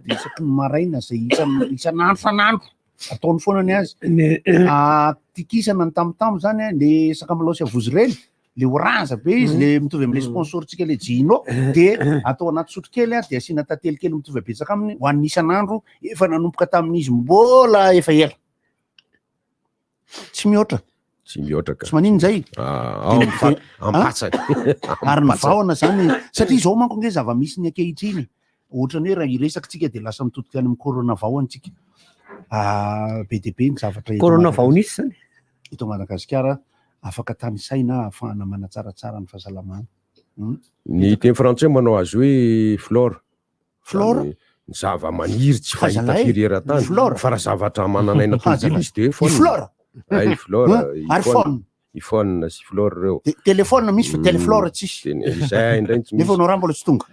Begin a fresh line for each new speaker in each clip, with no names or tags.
dia isaky ny maraina zay isan'andro san'andro ataony foanany azy tikisana ny tamotamo zany le sakamalaosy avozy reny le orange be izy le mitovy am'le sponsortsika le jino de atao anaty sotro kely de asiana tatelikely mitovy abetsaka aminy ho an'ny isan'andro efa nanomboka tamin'izy mbola efa ela tsy mihoatra
ka
tsy manino zay
ampatsaka
ary ny vahoana zany satria zao manko nge zava-misy ny ankehitriny ohatra ny hoe raha iresakitsika de lasa mitodika any amin'ny corona vahoantsika be de be ny zavatra
corona vahonisy zany
ito Madagasikara afaka tanisaina ahafahana manatsaratsara ny fahasalamana
ny teny frantsay manao azy hoe flore
ny
zava-maniry tsy fahita firy eran-tany fa raha zavatra mananaina tonjilo izy de
flore
ay flore
ary phone
iphone sy flore reo
telefôna misy fa teleflore tsisy
izay indray tsy misy
nefa nao raha mbola tsy tonga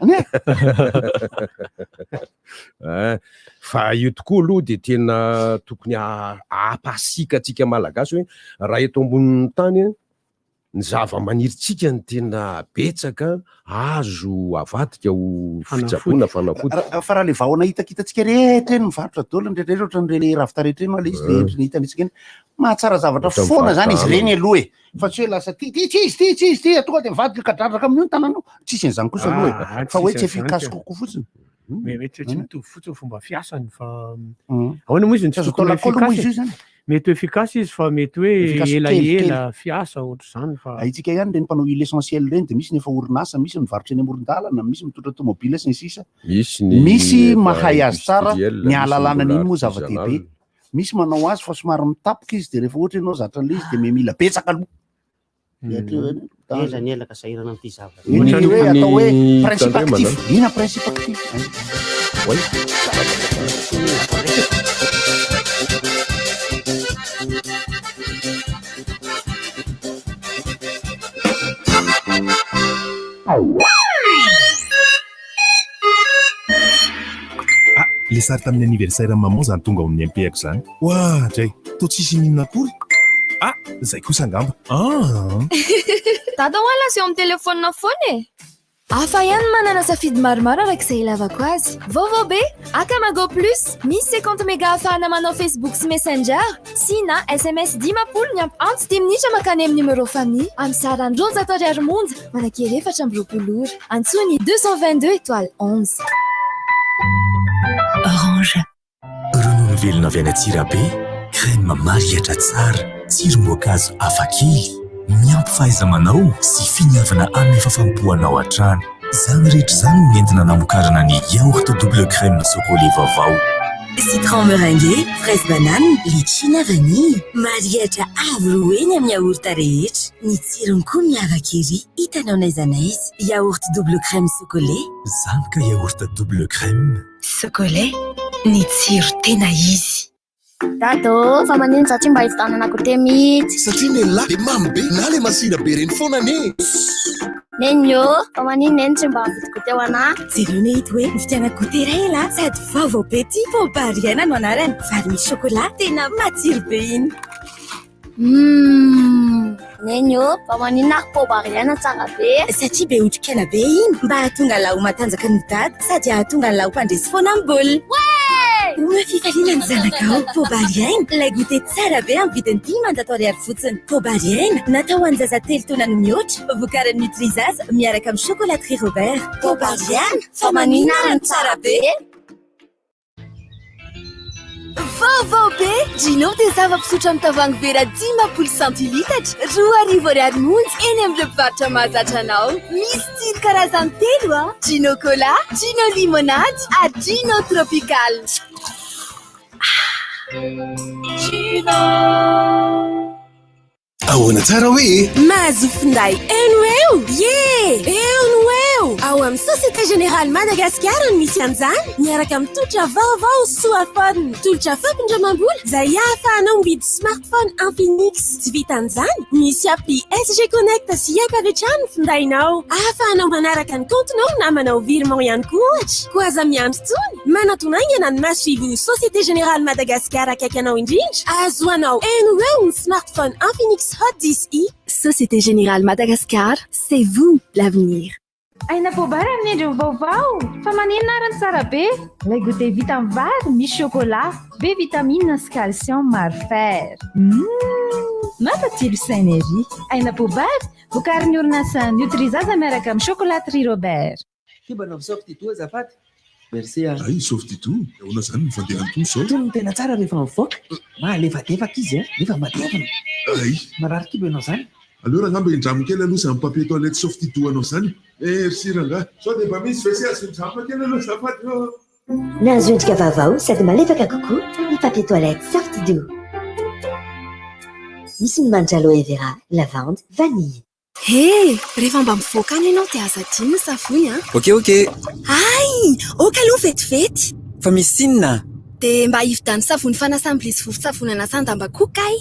fa io tokoa aloha de tena tokony apasika atsika malagasy hoe raha eto ambonin'ny tany ny zava-maniritsika ny tena betsaka azo avadika ho fitsaboana fanafody
fa raha le vahoana hitakitatsika rehetra eny mivarotra dolany rehetra ohatra nireny ravita-rehetra eny le izy le hitanitsika eny mahatsara zavatra foana zany izy reny aloha fa tsy hoe lasa ty atonga de mivadika kadradraka amin'io tananao tsisy an'izany kosa aloha fa hoe tsy efficace kokoa fotsiny
mety tsy mitovy fotsiny fomba fiasany fa ahoana moa izy
tsy atao lakolo moa izy io zany
mety efficace izy fa mety hoe ela fiasa ohatra zany fa
aitsika ihany reny mpanao huile essentielle reny de misy nefa orinasa misy mivarotra eny amoron-dalana misy mitondra tomobile sy ny sisa misy mahay azy tsara ny ahalalana n'iny moa zava-dehibe misy manao azy fa somary mitapoka izy de rehefa ohatra ianao zatra an'le izy de mila betsaka aloha
ela ny elaka sahirana am'ty zavatra
hoe atao hoe principe actif ina principe actif
le sary tamin'ny anniversaire maman zany tonga ao amin'ny MP-ako zany oa ndray to tsisy ninona akory zay kosa angamba
dada hoala sy eo amin'ny telefônina foana hafa ihany manana safidy maromaro arak'izay ilavako azy vaovao be akamago plus misy 50 méga ahafahana manao Facebook sy messenger sy na SMS 10 ny ampy antsy 10 minitra makany amin'ny numéro famille amin'ny sarany 200 monja manakery 420 ora antsony 222 étoile 11
Orange ronono velona avy any Antsirabe crème mariatra tsara tsiro-mboankazo hafakely miampy fahaiza-manao sy finiavana amin'ny fafampoanao hatrany zany rehetra zany no nentina namokarana ny yaourt double crème chocolat vaovao
citron meringué, fraise banane, litchi na vanille mariatra avy roeny amin'ny yaourt rehetra ny tsirony koa miavaka ery hitanao n'aiza n'aiza yaourt double crème chocolat
zany ka yaourt double crème
chocolat ny tsiro tena izy
Dado, fa manino za tsy mba hivitanana goûter mihitsy
satria lehilahy de mamy be na le masina be reny foana ne
nenyo fa manino neny tsy mba havidy goûter ho anahy
jereo ne hita hoe nividiana goûter ela sady vaovao be ty pobariana no anarany vary misy chocolat tena matsiro be iny
nenyo fa manino ary pobariana tsara be
satria be otrik'aina be iny mba hahatonga laho matanjaka ny dady sady hahatonga laho mpandresy foana amboly mafifaliana ny zanakao pobariaina lay goûter tsara be amin'ny vidiny 10 mandato ariary fotsiny pobariaina natao an'ny zaza telo taona no mihoatra vokarany Nutrisaz miaraka amin'ny chocolaterie Robert pobariana
fa manino ary ny tsara be
vaovao be Gino dia zava-pisotro amin'ny tavoahangy vera 10 centilitatra 2 ariary monja eny amin'ireo mpivarotra mahazatra anao misy tsiro karazany telo Gino cola, Gino limonade ary Gino tropical
Gino ahoana tsara hoe
mahazo finday eno eo eo no eo ao amin'ny Société Générale Madagascar no misy an'izany miaraka amin'ny tolotra vaovao soafone tolotra fampindramam-bola izay ahafahanao mividy smartphone Infinix tsy vitan'izany misy appli SG Connect sy app avy hatrany ny findainao ahafahanao manaraka ny kontonao na manao virement ihany koa ohatra koa aza miandry tsony manatonaingana ny masivo Société Générale Madagascar akaiky anao indrindra azoanao eno eo ny smartphone Infinix Hot 10i
Société Générale Madagascar, c'est vous l'avenir.
Aina po bara amin'ny endriny vaovao
fa manenina arany tsara be lay goûter vita amin'ny vary misy chocolat be vitamine sy calcium maro fer mampatsilo synergie aina bobary vokarin'ny orinasa Nutrizaza miaraka amin'ny chocolaterie Robert.
Kibanao saofty toa azafady. Merci.
Ay saofty toa. Ahoana zany ny fandehan'ny toa sao?
Toa tena tsara rehefa mivoaka. Malefadefaka izy nefa matevina.
Ay.
Marary kibanao zany.
Aleo rangamba indramo kely aloha izany papier toilette saofty toa anao zany. Merci ranga. Sao dia mba misy vese azo indramo kely aloha azafady.
Nahazo endrika vaovao sady malefaka kokoa ny papier toilette Soft Doux. Misy ny manitra aloe vera, lavande, vanille.
Hé, rehefa mba mivoaka any ianao dia aza dino ny savony a.
Ok.
Ay, oka aloha vetivety.
Fa misy sinona.
Dia mba hividany savony fanasam-bilisy vovon-tsavony anasandamba kokay.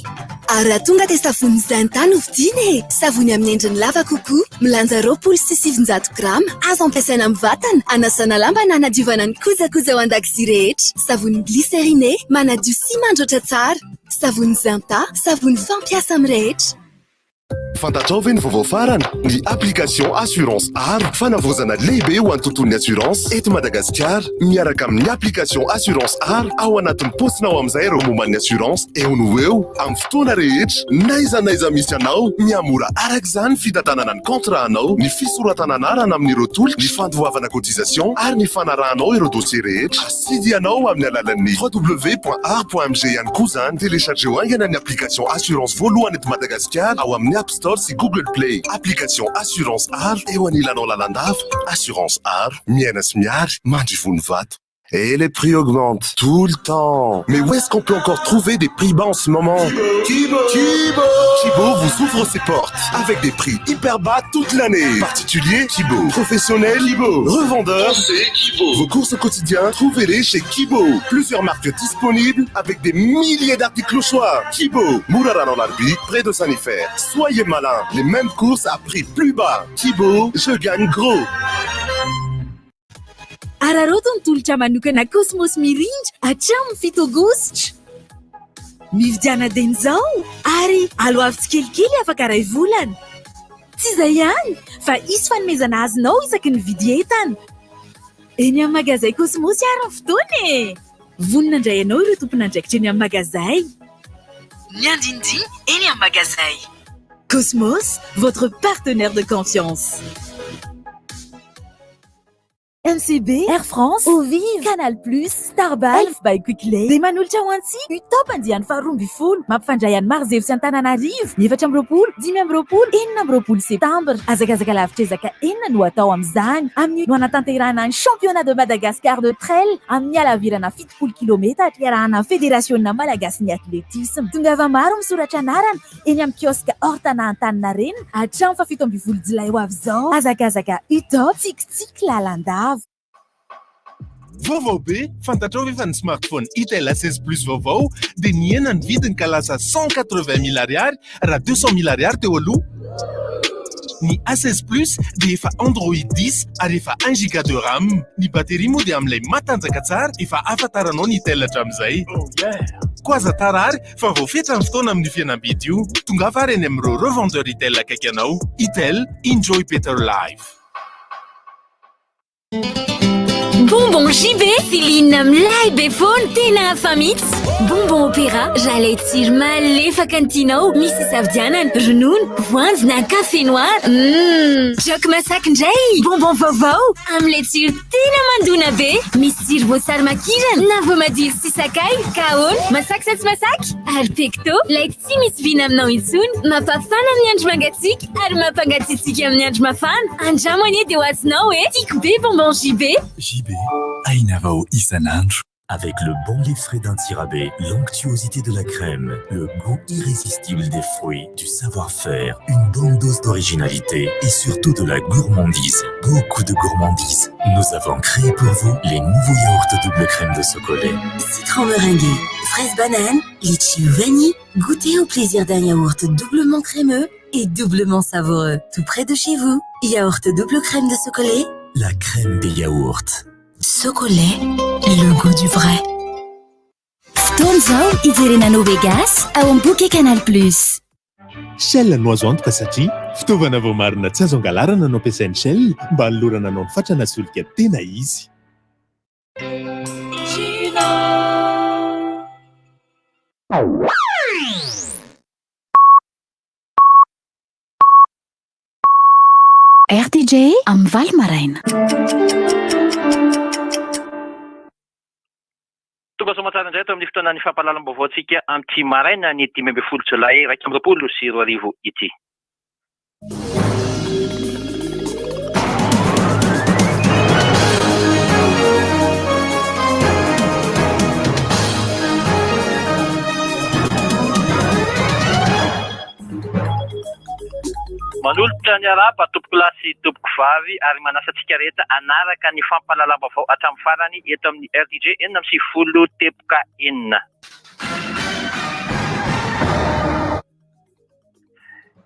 Ary raha tonga dia savony Zinta no vidiana. Savony amin'ny endriny lava kokoa, milanja 700 grama, azo ampiasaina amin'ny vatana, anasana lamba na hanadiovana ny kojakoja ao an-dakozia rehetra. Savony glycériné, manadio sy mandroatra tsara. Savony Zinta, savony fampiasa amin'ny rehetra.
Fantatrao ve ny vaovao farana? Ny application assurance aro fanavozana lehibe ho an'ny tontolon'ny assurance eto Madagasikara miaraka amin'ny application assurance aro ao anatin'ny postinao amin'izay ireo momban'ny assurance eo no eo amin'ny fotoana rehetra naiza misy anao miamora araka izany fitantanana ny contrat-nao ny fisoratana anarana amin'ireo tolo ny fandoavana cotisation ary ny fanarahanao ireo dossier rehetra asidy ianao amin'ny alalan'ny www.ar.mg ihany koa zany téléchargeo aingana ny application assurance voalohany eto Madagasikara ao amin'ny App Store sy Google Play. Application Assurance Aro eo anilanao lalandava. Assurance Aro, miaina sy miary, mandrivony vato. Et les prix augmentent tout le temps. Mais où est-ce qu'on peut encore trouver des prix bas en ce moment? Kibo vous ouvre ses portes avec des prix hyper bas toute l'année. Particulier, Kibo. Professionnel, Kibo. Revendeur, c'est Kibo. Vos courses au quotidien, trouvez-les chez Kibo. Plusieurs marques disponibles avec des milliers d'articles au choix. Kibo, Mourara Larbi, près de Saint-Nifer. Soyez malins, les mêmes courses à prix plus bas. Kibo, je gagne gros.
Araroto ny tolotra manokana Cosmos mirindra hatramin'ny 7 Aogositra. Mividiana dinizao ary aloavy tsikelikely afaka ray volana. Tsy izay ihany fa isy fanomezana azonao isaky ny vidy entana. Eny amin'ny magazay Cosmos ary ny fotoana e. Vonina indray ianao ireo tompon'andraikitra eny amin'ny magazay. Ny andindiny eny amin'ny magazay. Cosmos, votre partenaire de confiance. MCB, Air France, Ovive, Canal+, Starbucks, Elf by Quicklay, dia manolotra ho antsika Utop andiany faharoa ambin'ny folo mampifandray an'ny Marzero sy Antananarivo 7 septambra. Azakazaka lavitra ezaka 4 no atao amin'izany amin'ny no anatanterahana ny championnat de Madagascar de trail amin'ny halavirana 70 km iarahana fédérationna malagasy ny athlétisme. Tongava maro misoratra anarana eny amin'ny kiosque Hortana Antaninarenina hatramin'ny 17 Jolay ho avy izao. Azakazaka Utop fikitsika lalandava.
Vaovao be, fantatrao ve fa ny smartphone Itel A16 Plus vaovao dia niena ny vidiny ka lasa 180,000 ariary raha 200,000 ariary teo aloha. Ny A16 Plus dia efa Android 10 ary efa 1 giga de RAM. Ny baterie moa dia amin'ilay matanjaka tsara efa afantaranao ny Itel hatramin'izay. Koa aza tarary fa voafetra ny fotoana amin'ny fihenam-bidy io. Tongafa ary eny amin'ireo revendeur Itel akaiky anao. Itel, enjoy better life.
Bonbon JB, Céline Mlay Befone, tena famits. Bonbon Opéra, j'allais tsiro malefaka ny tianao. Misy savidianana, ronono, voanjo na café noir. Jok masaky indray. Bonbon vaovao, amin'ilay tsiro tena mandona be. Misy tsiro voasary makirana, na voamadilo sy sakay, kahoana, masaky sa tsy masaky. Ary pecto, lay tsy misy vina aminao intsony. Mampafana amin'ny andro mangatsiaka, ary mampangatsiatsika amin'ny andro mafana. Andramo anie dia ho azonao tiako be bonbon JB.
JB, Ainavao Isanandro. Avec le bon lait frais d'un Tirabé, l'onctuosité de la crème, le goût irrésistible des fruits, du savoir-faire, une bonne dose d'originalité et surtout de la gourmandise. Beaucoup de gourmandise. Nous avons créé pour vous les nouveaux yaourts double crème de Socolé.
Citron meringué, fraise banane, litchi ou vanille. Goûtez au plaisir d'un yaourt doublement crémeux et doublement savoureux. Tout près de chez vous. Yaourt double crème de Socolé.
La crème des yaourts.
Socolé, le goût du vrai. Stonzo, Idirena Vegas, ao Bouquet Canal+.
Shell no azo antoka satria fitaovana vao marina tsy azo angalarana no ampiasain'ny Shell mba hanolorana anao ny fatrana solika tena izy.
RTJ amin'ny Valy Maraina.
Tonga somatsara indray to amin'ny fotoana ny fampahalalam-baovao antsika amin'ity maraina ny 5 Jolay 2020 ity. Manolotra ny arapa tompoko lahy sy tompoko vavy ary manasa antsika rehetra anaraka ny fampahalalam-baovao hatramin'ny farany eto amin'ny RTJ 90.4.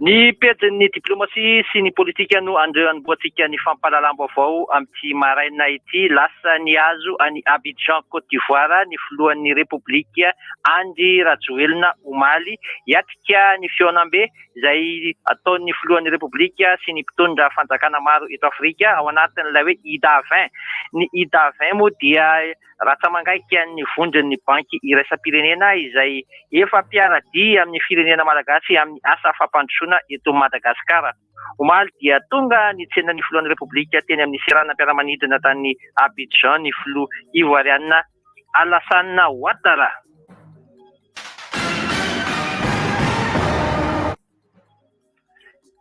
Ny pedin'ny diplomasia sy ny politika no andrehan'boantsika ny fampahalalam-baovao amin'ity maraina ity. Lasa ny azo any Abidjan Côte d'Ivoire ny filohan'ny Repoblika Andry Rajoelina Omaly hiatrika ny fionam-be izay ataon'ny filohan'ny Repoblika sy ny mpitondra fanjakana maro eto Afrika ao anatin'ilay hoe IDA 20. Ny IDA 20 moa dia ratsamangaika ny vondron'ny banky iraisam-pirenena izay efa mpiaradia amin'ny firenena malagasy amin'ny asa fampandrosoana eto Madagasikara. Omaly dia tonga nitsena ny filohan'ny Repoblika teny amin'ny seranam-piaramanidina tany Abidjan ny filoha ivoiriana Alassane Ouattara.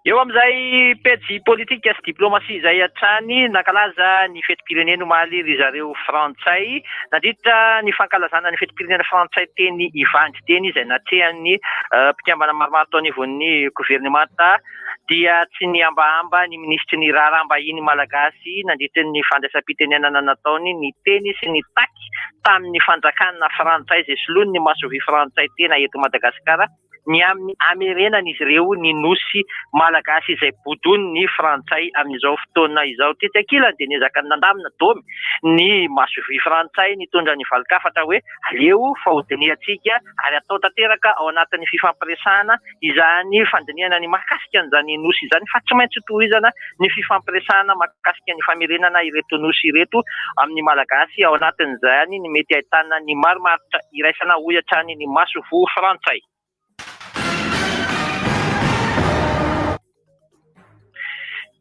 Eo amin'izay pejy politika sy diplomasia izay hatrany nankalaza ny fetim-pirenena Omaly ry zareo Frantsay nandritra ny fankalazana ny fetim-pirenena Frantsay teny Ivandy teny izay natrehan'ny mpikambana maromaro tao anivon'ny governemanta dia tsy niambahamba ny ministry ny raharaham-bahiny malagasy nandritra ny fandraisam-pitenenana nataony ny teny sy ny taky tamin'ny fanjakana Frantsay izay soloany ny masovy Frantsay tena eto Madagasikara ny amin'ny amerenan'izy ireo ny nosy malagasy izay bodony ny Frantsay amin'izao fotoana izao. Tety ankilany dia niezaka nandamina domy ny masovy Frantsay nitondra ny valikafatra hoe aleo fahodineantsika ary atao tanteraka ao anatin'ny fifampiresahana izany fandiniana ny mahakasika an'izany nosy izany fa tsy maintsy tohizana ny fifampiresahana mahakasika ny famerenana ireto nosy ireto amin'ny malagasy ao anatin'izany ny mety ahitana ny maromaritra iraisana ohatrany ny masovy Frantsay.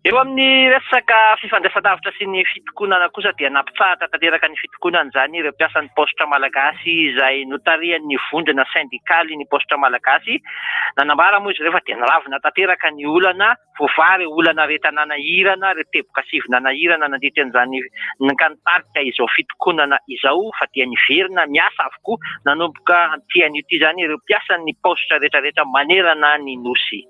Eo amin'ny resaka fifandraisan-davitra sy ny fitokonana kosa dia nampitsahatra tanteraka ny fitokonana izany ireo mpiasan'ny postra malagasy izay notarian'ny vondrona syndikaly ny postra malagasy. Nanambara moa izy ireo fa dia niravina tanteraka ny olana voavary olana retananahirana ireo teboka sivonanahirana nandritra an'izany nikanitarika izao fitokonana izao fa dia niverina miasa avokoa nanomboka antian'ity izany ireo mpiasan'ny postra rehetrarehetra manerana ny nosy.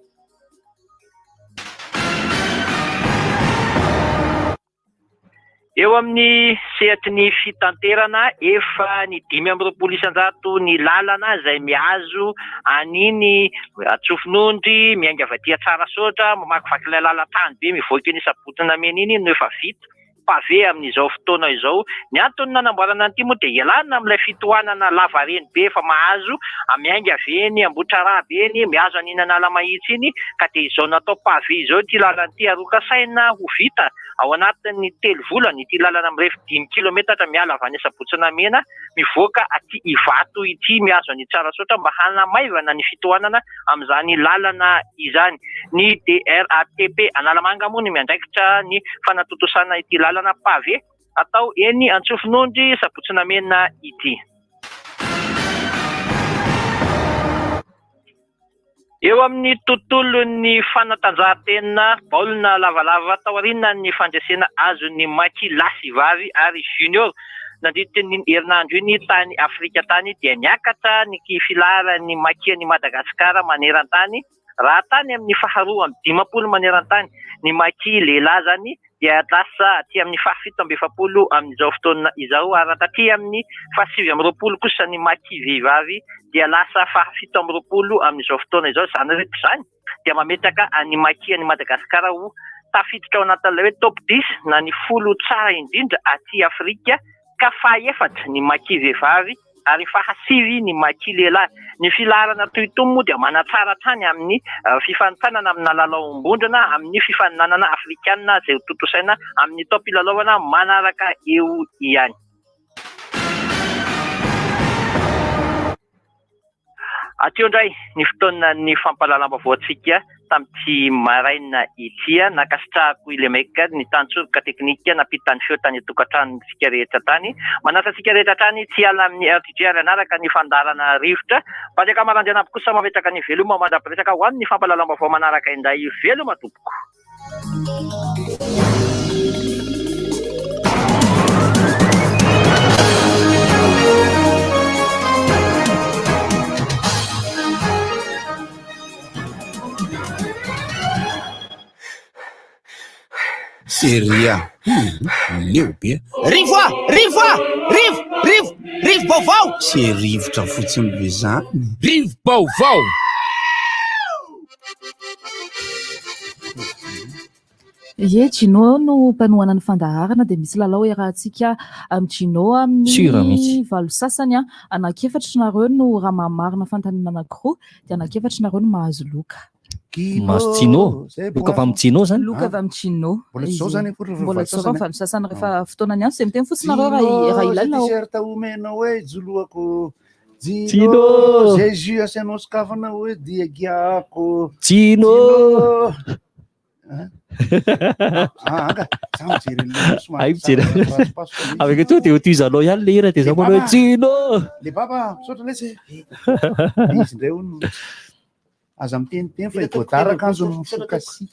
Eo amin'ny sehatry ny fitanterana efa ny 520 ny lalana izay miazo aniny Atsofinondry miainga avy aty Tsarasotra mamakivaky ilay lalan-tany be mivoaka ny sabotina mena iny no efa vita pavé amin'izao fotoana izao. Ny antony nanamboarana an'ity moa dia ialana amin'ilay fitohanana lavareny be efa mahazo miainga aveny Ambohitrarabe eny miazo aninana Alamahitsy iny ka dia izao natao pavé izao ity lalana ity aroka saina ho vita ao anatin'ny 3 volana ity lalana mirefy 10 kilometatra miala avy any Sabotsina Mena mivoaka aty Ivato ity miazo any Tsarasotra mba hanamaivana ny fitohanana amin'izany lalana izany. Ny DRATP Analamanga moa ny miandraikitra ny fanatotosana ity lalana pavé atao eny Antsofinondry Sabotsina Mena ity. Eo amin'ny tontolon'ny fanatanjahantena baolina lavalava tao aoriana ny fandresena azon'ny Makilasy vavy ary junior nandritra ny herinandro iny tany Afrika tany dia niakatra ny filaran'ny Makia ny Madagasikara maneran-tany raha tany amin'ny faharoa amin'ny 50 maneran-tany. Ny Maki lehilahy zany dia lasa aty amin'ny faha 17 amin'izao fotoana izao ary aty amin'ny faha 9 kosa ny Maki vehivavy dia lasa faha 17 amin'izao fotoana izao. Zany rehetra izany dia mametaka ny Maki ny Madagasikara ho tafiditra ao anatin'ilay hoe top 10 na ny 10 tsara indrindra aty Afrika ka faha-efatra ny Maki vehivavy ary faha 9 ny Maki lehilahy. Ny filarana toy itony moa dia manatsara tany amin'ny fifanintsanana amina lalao-mbondrona amin'ny fifaninanana afrikanina izay totosaina amin'ny top ilalaovana manaraka eo ihany. Ateo indray ny fotoana ny fampalalam-bavoantsika tamin'ity maraina ity nakasitrahako ile maika ny tantsoroka teknika napita ny feo tany tokantranosika rehetra tany manasa sika rehetra tany tsy ala amin'ny RTGR anaraka ny fandarana rivotra bajaka marandrana kosa mametraka ny veloma mandrapiresaka ho an'ny fampalalam-bavao manaraka inday veloma tompoko.
Seria. Leo be.
Rivo baovao.
Tsy rivotra fotsiny be zany.
Rivo baovao.
Ye Gino no mpanohana ny fandaharana dia misy lalao iarahantsika amin'ny Gino amin'ny valo sasany anankiefatra nareo no raha mamarina fantanina anankiroa dia anankiefatra nareo no mahazo loka.
Mahazo Gino, loka avy amin'ny Gino zany?
Loka avy amin'ny Gino.
Mbola
tsy zao fa sasany rehefa fotoanany ihany, miteny fotsiny nareo raha ilaina.
T-shirt omena hoe joloako Gino, Jésus asianao sokafana hoe diagiako
Gino. Avec toi tu utilizzano ihany le hira dia zao manao Gino.
Le baba misaotra lesy. Izy ndray hono aza miteniteny fa ivoadaraka azo mifokasy.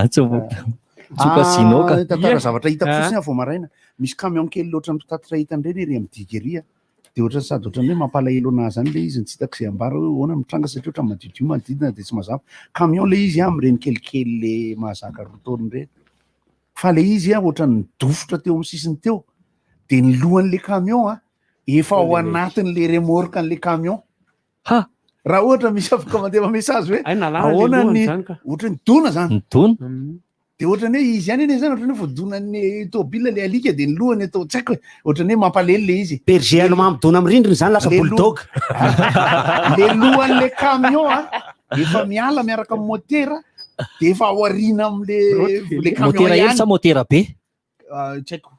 Tsokasinoka.
Tantara zavatra hita fotsiny vao maraina. Misy camion kely loatra mitatra hitany ireny ery amin'ny Digeria. Dia ohatra sady ohatran'ny hoe mampalahelo anazy zany le izy tsy hitako izay ambara hoe ahoana mitranga satria ohatra madiodio manodidina dia tsy mazava. Camion le izy amin'ireny kelikely le mahazaka roa taona ireny. Fa le izy ohatran'ny dofotra teo amin'ny sisiny teo dia ny lohan'le camion efa ao anatin'le remorque an'le camion. Raha ohatra misy afaka mandeha message hoe ahoana ny ohatran'ny dona zany. Dia ohatran'ny hoe izy ihany eny zany ohatran'ny hoe voadonan'ny tômôbila le alika dia ny lohany atao tsy haiko hoe ohatran'ny hoe mampalely le izy.
Berger mamidona amin'ny rindrina zany lasa bulldog.
Le lohan'le camion efa miala miaraka amin'ny motera dia efa ao aoriana amin'le camion ihany.
Motera hely sa motera be?
Tsy haiko.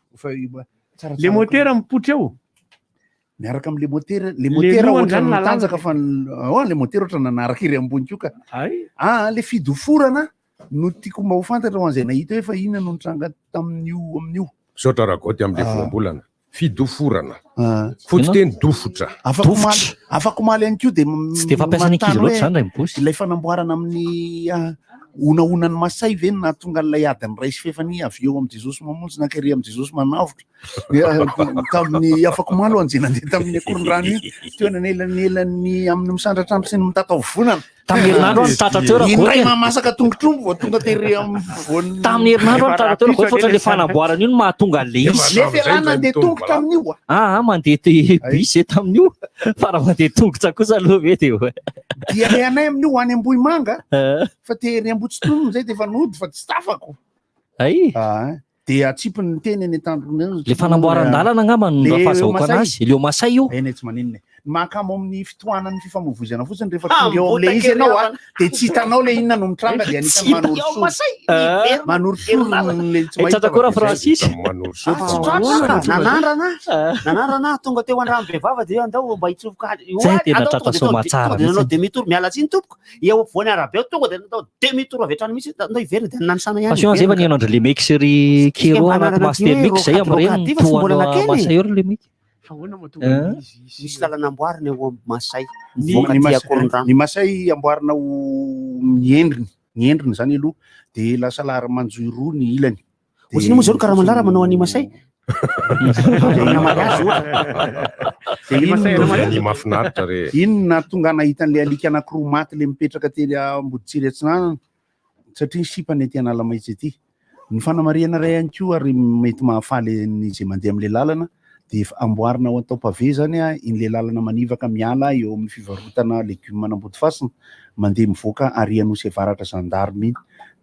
Le motera mipotra eo?
Miaraka amin'le motera, le motera ohatra mitanjaka fa le motera ohatra nanaraka iry ambony koa ka. Le fidoforana no tiako mba ho fantatra ho an'izay nahita hoe fa inona no nitranga amin'io.
Misaotra ragoty amin'le voambolana. Fidoforana. Fotsiteny dofotra.
Afaka omaly ihany koa dia
tsy dia fampiasana ankizy loatra zany raha mibosy.
Ilay fanamboarana amin'ny onaonan'ny Masay ve no nahatonga an'ilay adiny ray sy fefany avy eo amin'ny Jesosy mamonjy nankary amin'ny Jesosy manavotra. Tamin'ny afaka omaly ho an'izay nandeha tamin'ny akoron-drano iny teo nelan'ny amin'ny misandratra sy ny mitatao vonana.
Tamin'ny herinandro ny tatra teo raha
indray mamasaka tongotrombo vao tonga tery amin'ny voany.
Tamin'ny herinandro ny tatra teo raha fotsiny le fanamboarana io no mahatonga le izy.
Le fialana mandeha tongotra amin'io.
Mandeha bus tamin'io fa raha mandeha tongotra kosa aloha ve dia
dia le anay amin'io ho any Ambohimanga fa tery Ambohitsitronona zay dia efa nody fa tsy tafako. Dia atsipiny teny eny an-tandrony.
Le fanamboaran-dalana angamba no fahazahoaka anazy. Leo Masay io.
Eny tsy maninona. Mahakamo amin'ny fitohanan'ny fifamoivoizana fotsiny rehefa tonga eo amin'le izy ianao dia tsy hitanao le inona no mitranga dia anisany manorosory le tsy mahita.
Tsatako raha Francis.
Nanandrana tonga teo an-drano vehivava dia andao mba hitsofoka.
Zay tena tratra-soma tsara.
Nanao demi-tour miala tsiny tompoko. Eo voany arabe tonga dia natao demi-tour avy hatrany misy andao iverina dia nanisana ihany.
Passion zay efa nihaino André Lemeky sy ry Kero anaty Master Mix zay amin'ireny tohana Masay eo ry Lemeky.
Misy lalana amboarina eo amin'ny Masay.
Ny Masay amboarina ho miendriny zany aloha dia lasa lara manjoy roa ny ilany.
Ohatriny moa zao ny karamandrara manao an'ny Masay.
Inona tonga nahitan'le alika anankiroa maty le mipetraka tery Amboditsiry Atsinanana satria sipany ety Analamaitsa ety. Ny fanamariana ray ihany koa ary mety mahafaly izay mandeha amin'le lalana dia amboarina ao atao pavé zany in'le lalana manivaka miala eo amin'ny fivarotana legioma an'Ambodifasina mandeha mivoaka ary anosy avaratra gendarme iny.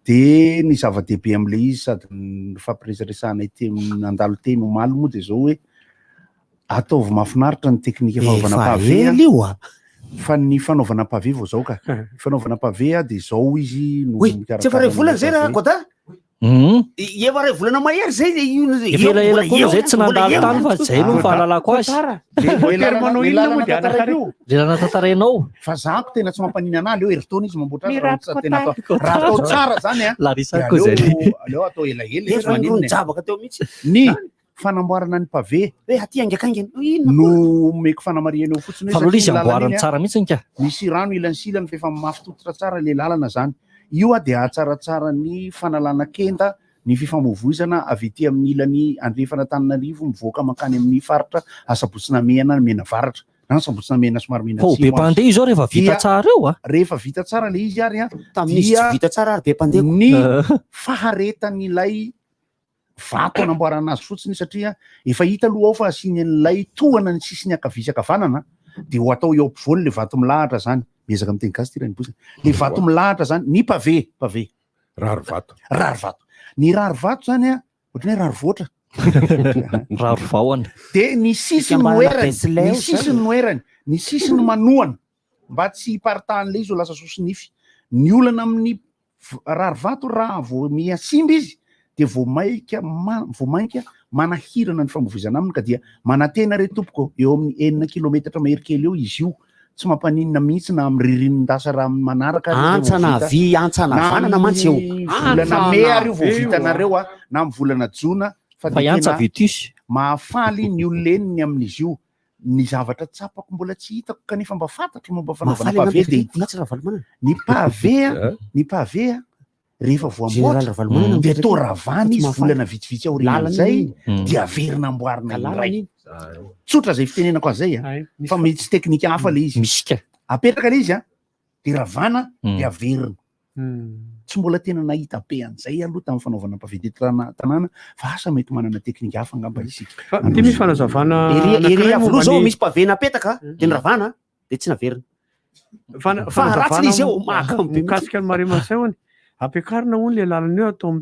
Dia ny zava-dehibe amin'le izy sady ny fampiresaresahanay nandalo teny omaly moa dia zao hoe ataovy mahafinaritra ny teknika fanaovana pavé fa ny fanaovana pavé vao zao ka. Fanaovana pavé dia zao izy no
tsy efa ray volana zay raha Goda? Efa ray volana mahery zay
efa elaela koa zay tsy nandalo tany fa zay no fahalalako azy lelana tantarainao
fa zako tena tsy mampanina anazy leo heritona izy mamboatra raha atao tsara zany a
Larissa koa zay
aleo atao elaela
javaka teo mihitsy
ny fanamboarana ny pavé
hoe aty angakaingany
no meko fanamariana eo fotsiny
fa lola izy amboarany tsara mihitsy ka
misy rano ilany silany fa efa mafy tototra tsara le lalana zany io a dia atsaratsara ny fanalana kenda ny fifamovoizana avy ety amin'ny ilany andrefana Antananarivo mivoaka mankany amin'ny faritra Asabotsina Mena Mena Varatra na Asabotsina Mena somary Mena
Atsimo be pandeha izy rehefa vita tsara eo
rehefa vita tsara le izy ary
tamin'izy tsy vita tsara ary be pandeha
ny faharetan'ilay vato anamboarana azy fotsiny satria efa hita aloha ao fa asiany an'ilay tohana ny sisiny akavia kavanana dia ho atao eo ampovoany le vato milahatra zany miezaka amin'ny teny gasy ty rany bosiny le vato milahatra zany ny pavé
rary vato
ny rary vato zany a ohatry ny hoe rary voatra
rary vahoana
dia ny sisiny noerany ny sisiny manohana mba tsy hiparitahan'le izy ho lasa sosinify ny olana amin'ny rary vato raha vo miasimba izy dia vao mainka manahirana ny famovoizana aminy ka dia manantena re tompoko eo amin'ny 9 kilometatra maherikely eo izy io tsy mampanina mihitsy na amin'ny ririnindasa raha manaraka
antsana vanana mantsy eo
volana me ary io vao vitanareo na amin'ny volana jona
fa antsa vitus
mahafaly ny ololeniny amin'izy io ny zavatra tsapako mbola tsy hitako kanefa mba fantatro momba fanaovana pavé dia ny pavé rehefa voamboatra dia atao ravana izy volana vitsivitsy aorinan'izay dia averina amboarina iray tsotra zay fitenenako azay fa misy teknika hafa le izy
misika
apetraka le izy dia ravana dia averina tsy mbola tena nahita be an'izay aloha tamin'ny fanaovana pavé tanàna fa asa mety manana teknika hafa ngamba isika
ty misy fanazavana
ery avoloha zao misy pavé napetaka dia ny ravana dia tsy naverina fa ratsiny izy eo
mikasika ny mare masay ampiakarina hono le lalana eo atao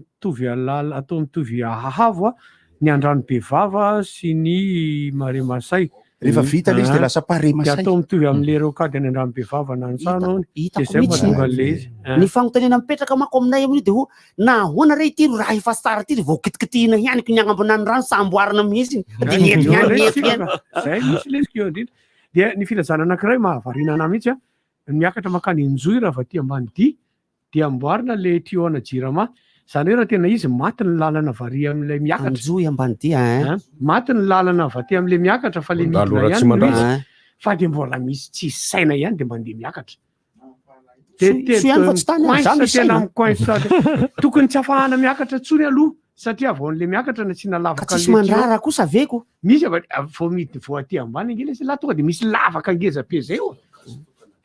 mitovy hahavo ny andrano be vava sy ny mare masay
rehefa vita le izy dia lasa pare masay
atao mitovy amin'le reo kady any andrano be vava na antsano dia zay mahatonga le izy
ny fanontaniana mipetraka mako aminay amin'io dia ho na ahoana re ity raha efa tsara ty vao kitikitihina ihaniko ny agnambona ny rano samboarina mihitsy
zay misy lesika eo indrindra dia ny filazana anankiray mahavarina ana mihitsy miakatra makany injoy raha va ty ambany dia amboarina le tioana jirama zany hoe raha tena izy maty ny lalana vari amin'ilay miakatra
anjoy ambany dia
maty ny lalana vaty amin'ilay miakatra fa le midina ihany izy fa dia mbola misy tsy saina ihany dia mandeha miakatra tena mikoinsa tokony tsy afahana miakatra tsony aloha satria vaon'le miakatra na tsy nalavaka
tsisy mandrara kosa veko
misy vao midiny vao aty ambany angely izy laha tonga dia misy lavaka angeza be zay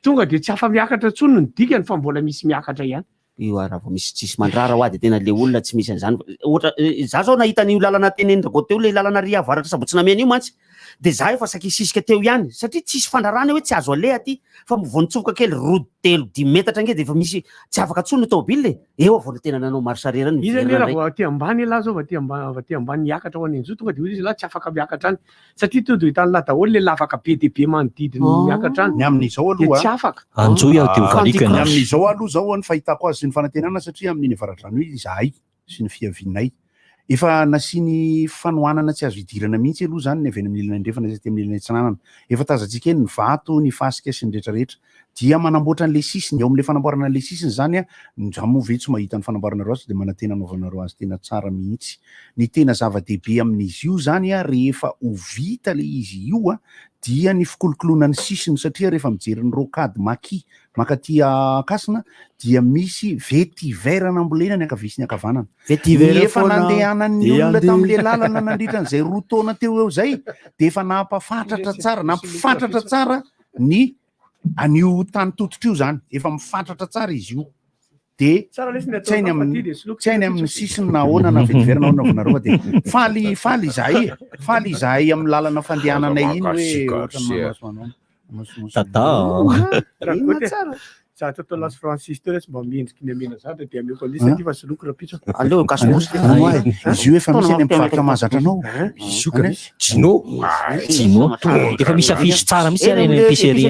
tonga dia tsy afa miakatra tsony ny dikany fa mbola misy miakatra ihany
io raha vao misy tsisy mandrara ho a dia tena le olona tsy misy an'izany ohatra za zao nahita n'io lalana tenendrako teo le lalana ry avaratra Sabotsina Mena io mantsy dia za efa sakisisika teo ihany satria tsisy fandrarana hoe tsy azo aleha aty fa vao nitsofoka kely 2-3 metatra nge dia efa misy tsy afaka tsony tômobily eo avao tena nanao marsarera ny
izy raha vao aty ambany lahy zao aty ambany miakatra ho any injo tonga dia izy lahy tsy afaka miakatra any satria to dia hitany lahy daholo le lavaka be dia be manodidiny miakatra any
ny amin'izao aloha
tsy afaka
anjoy aho dia ovalikany
ny amin'izao aloha zao ny fahitako azy sy ny fanantenana satria amin'iny avaratrano izahay sy ny fiavinay efa nasiany fanohanana tsy azo hidirana mihitsy aloha zany ny avy any amin'ny ilana andrefana ty amin'ny ilana tsananana efa tazantsika eny ny vato ny fasika sy ny rehetrarehetra dia manamboatra an'le sisiny eo amin'le fanamboarana an'le sisiny zany ndramo ve tsy mahita ny fanamboarana azy dia manantena anaovanareo azy tena tsara mihitsy ny tena zava-dehibe amin'izy io zany rehefa ho vita le izy io dia ny fikolokoloana ny sisiny satria rehefa mijery ny rokady maki makaty akasina dia misy vetiver nambolena ny akavisy ny akavanana efa nandehanan'ny olona tamin'le lalana nandritra n'izay roa taona teo eo zay dia efa nampafatratra tsara nampifatratra tsara ny an'io tany tototra io zany efa mifatratra tsara izy io dia tsy hainy amin'ny sisiny na ahoana na vetiver na ahoana vonareo dia faly izahay amin'ny lalana fandehananay iny hoe
za tatao Las Francis teo tsy mba miendriky ny amena zatra dia ameko alisa ty fa soloky raha pitso
aleo kasmosy
izy io efa misy any ampivarotra mahazatra anao
jino efa misy afisy tsara misy any épicerie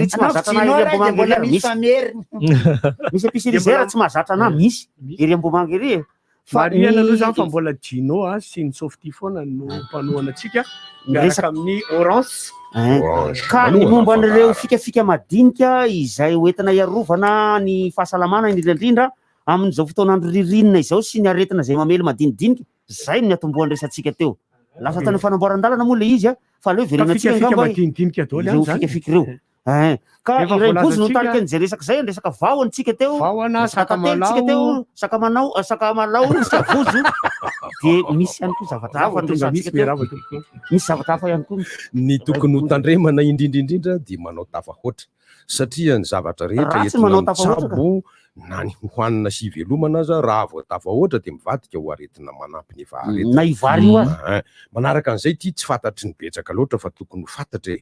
misy épicerie zay raha tsy mahazatra ana misy ery Ambohimangy ery
Mariana aloha zany fa mbola Gino sy ny Softy foana no mpanohana antsika miaraka amin'ny Orange.
Ka ny momba an'ireo fikafika madinika izay hoentina iarovana ny fahasalamana indrindra amin'izao fotoanandro ririnina izao sy ny aretina izay mamely madinidinika, zay ny atombohan'ny resantsika teo. Lasa tany fanamboaran-dalana moa le izy fa leo verenantsika
madinidinika daholo
ireo fikafika ireo. Ka iray-bozy no tarika an'izay resaka zay, resaka vahoantsika teo, sakatelitsika teo, sakamalao, savozo, dia misy ihany koa zavatra hafa resantsika teo. Misy zavatra hafa ihany koa.
Ny tokony ho tandremana indrindra dia manao tafahoatra satria ny zavatra rehetra entina mitsabo na ny hohanina sy velomana aza raha vao tafahoatra dia mivadika ho aretina manampy ny vaharetina.
Na ivary io aza.
Manaraka an'izay ity tsy fantatry ny betsaka loatra fa tokony ho fantatra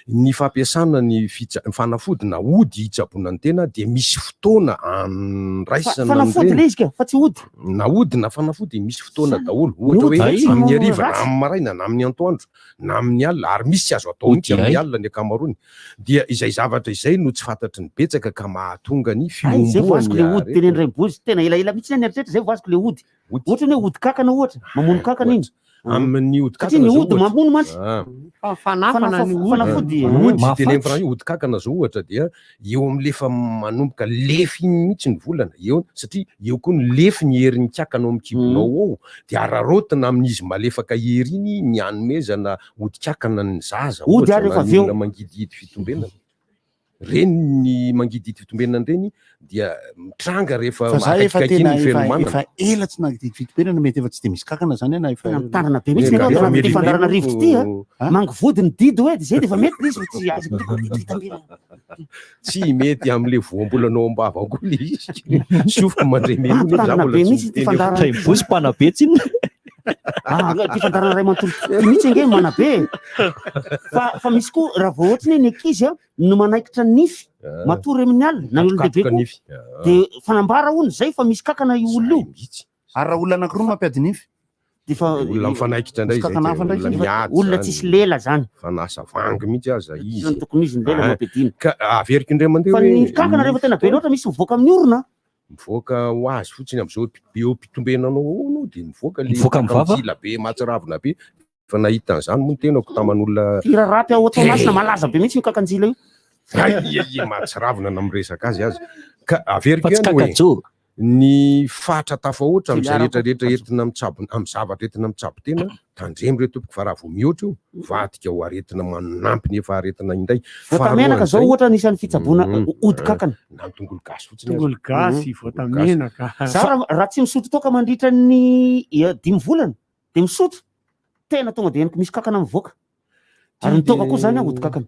ny fampiasana ny fanafody na ody hitsaboana ny tena dia misy fotoana andraisana
fanafody le izy ka fa tsy ody
na ody na fanafody misy fotoana daholo ohatra hoe amin'ny hariva na amin'ny maraina na amin'ny antoandro na amin'ny alina ary misy azo atao mihitsy amin'ny alina ny ankamaroany dia izay zavatra izay no tsy fantatry ny betsaka ka mahatonga ny
fiomboana le ody tenen'iray bozy tena elaela mihitsy ny eritretra zay vaziko le ody ohatra hoe ody kakana ohatra mamono kakana iny
amin'ny ody
kakana ny ody mamono mantsy
fanafana ny
fanafody
ody teny frantsy ody kakana zao ohatra dia eo amin'lefa manomboka lefy mihitsy ny volana eo satria eo koa ny lefy ny herin'ny kakana ao amin'ny kibonao ao dia ararotina amin'izy malefaka hery iny ny hanomezana ody kakana ny zaza
ody ary rehefa aveo
mangidihidy fitombenana reny ny mangidihidy fitombenana reny dia mitranga rehefa
mahakakiny felomana efa ela tsy nagidihidy fitombenana mety efa tsy dia misy kakana zany na efa
tanana be mihitsy nefa ty fandarana rivotra ty mangovody ny didy hoe zay dia efa mety izy tsy azoko fitombenana
tsy mety amin'le voambolanao ambava koa le izy sofiko mandremeno
tanana be mihitsy ty fandarana
bozy mpanabe tsiny
ty fandarana ray manontolo mihitsy ange manabe fa misy koa raha vao ohatrany ny ankizy no manaikitra nify matory amin'ny alina na olon-dehibe koa dia fanambara hony zay fa misy kakana io olona io
ary raha olona anankiroa mampiady nify
olona mifanaikitra indray
olona tsisy lela zany
fanasa vangy mihitsy aza izy
tokony izy ny lela mampiadiny
ka averiko indray mandeha
fa ny kakana rehefa tena be loatra misy mivoaka amin'ny orona
mivoaka ho azy fotsiny amin'izao eo pitombenanao ao dia mivoaka le be matsaravina be fa nahita an'izany moa ny tenako taman'olona
irarapy ao ataonasina malaza be mihitsy io kakanjila
io matsaravina na miresaka azy ka averiko ihany hoe ny fatra tafahoatra amin'izay rehetrarehetra entina mitsabo amin'ny zavatra entina mitsabo tena tandremy re tompoko fa raha vao mihoatra io vadika ho aretina manampy ny efa aretina indray
voatamenaka zao ohatra nisan'ny fitsaboana ody kakana
na tongolo gasy fotsiny
tongolo gasy voatamenaka
raha tsy misotro toka mandritra ny 5 volana dia misotro tena tonga dia eniko misy kakana mivoaka ary nitoka koa zany ody kakana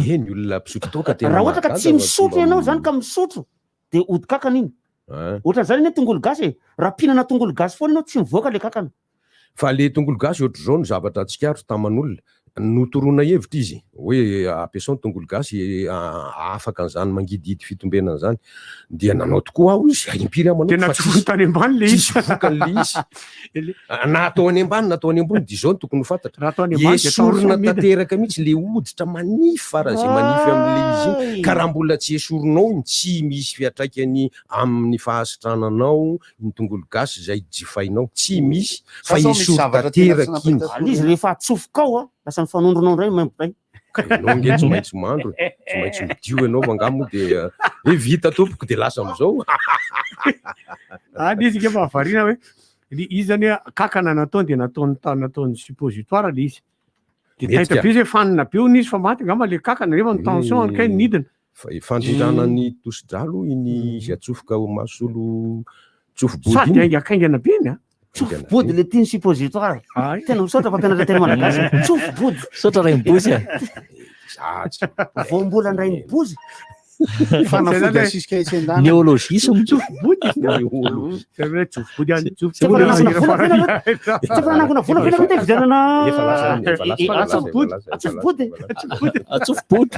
eny olona mpisotro toka tena
raha ohatra ka tsy misotro ianao zany ka misotro dia ody kakana iny ohatran'izany ne tongolo gasy raha mpihinana tongolo gasy foana ianao tsy mivoaka le kakana
fa le tongolo gasy ohatr' izao ny zavatra atsikaro taman'olona notorona hevitra izy hoe ampiasao ny tongolo gasy afaka an'izany mangidihidy fitombenana zany dia nanao tokoa aho izy impiry amanao
tena tsy vokany ambany le izy
vokan'le izy na atao any ambany na atao any ambony dia izao ny tokony ho fantatra esorina tanteraka mihitsy le hoditra manify fara zay manify amin'le izy ka raha mbola tsy esorinao tsy misy fiatraikany amin'ny fahasitrananao ny tongolo gasy zay jifainao tsy misy fa esoro tanteraka iny
izy rehefa atsofokao lasa mifanondronao indray mampiray
ianao nge tsy maintsy mandro tsy maintsy midio ianao vangamo dia vita tompoko dia lasa am'izao
izy ke mahavarina hoe izy zany hoe kakana nataony dia nataony suppositoire le izy dia tahita be izy hoe fanina be hono izy fa maty angamba le kakana rehefa ny tension ankay nidina
fandrindrana ny tosi-dralo iny izy atsofoka masolo tsofobody
sady aingakaingana be iny
tsofobody le tiany suppositoire tena misaotra mpampianatra tena malagasy tsofobody
saotra ray mibozy
voambola ndray mibozy
fanafody asisika itsy
néologisme
atsofobody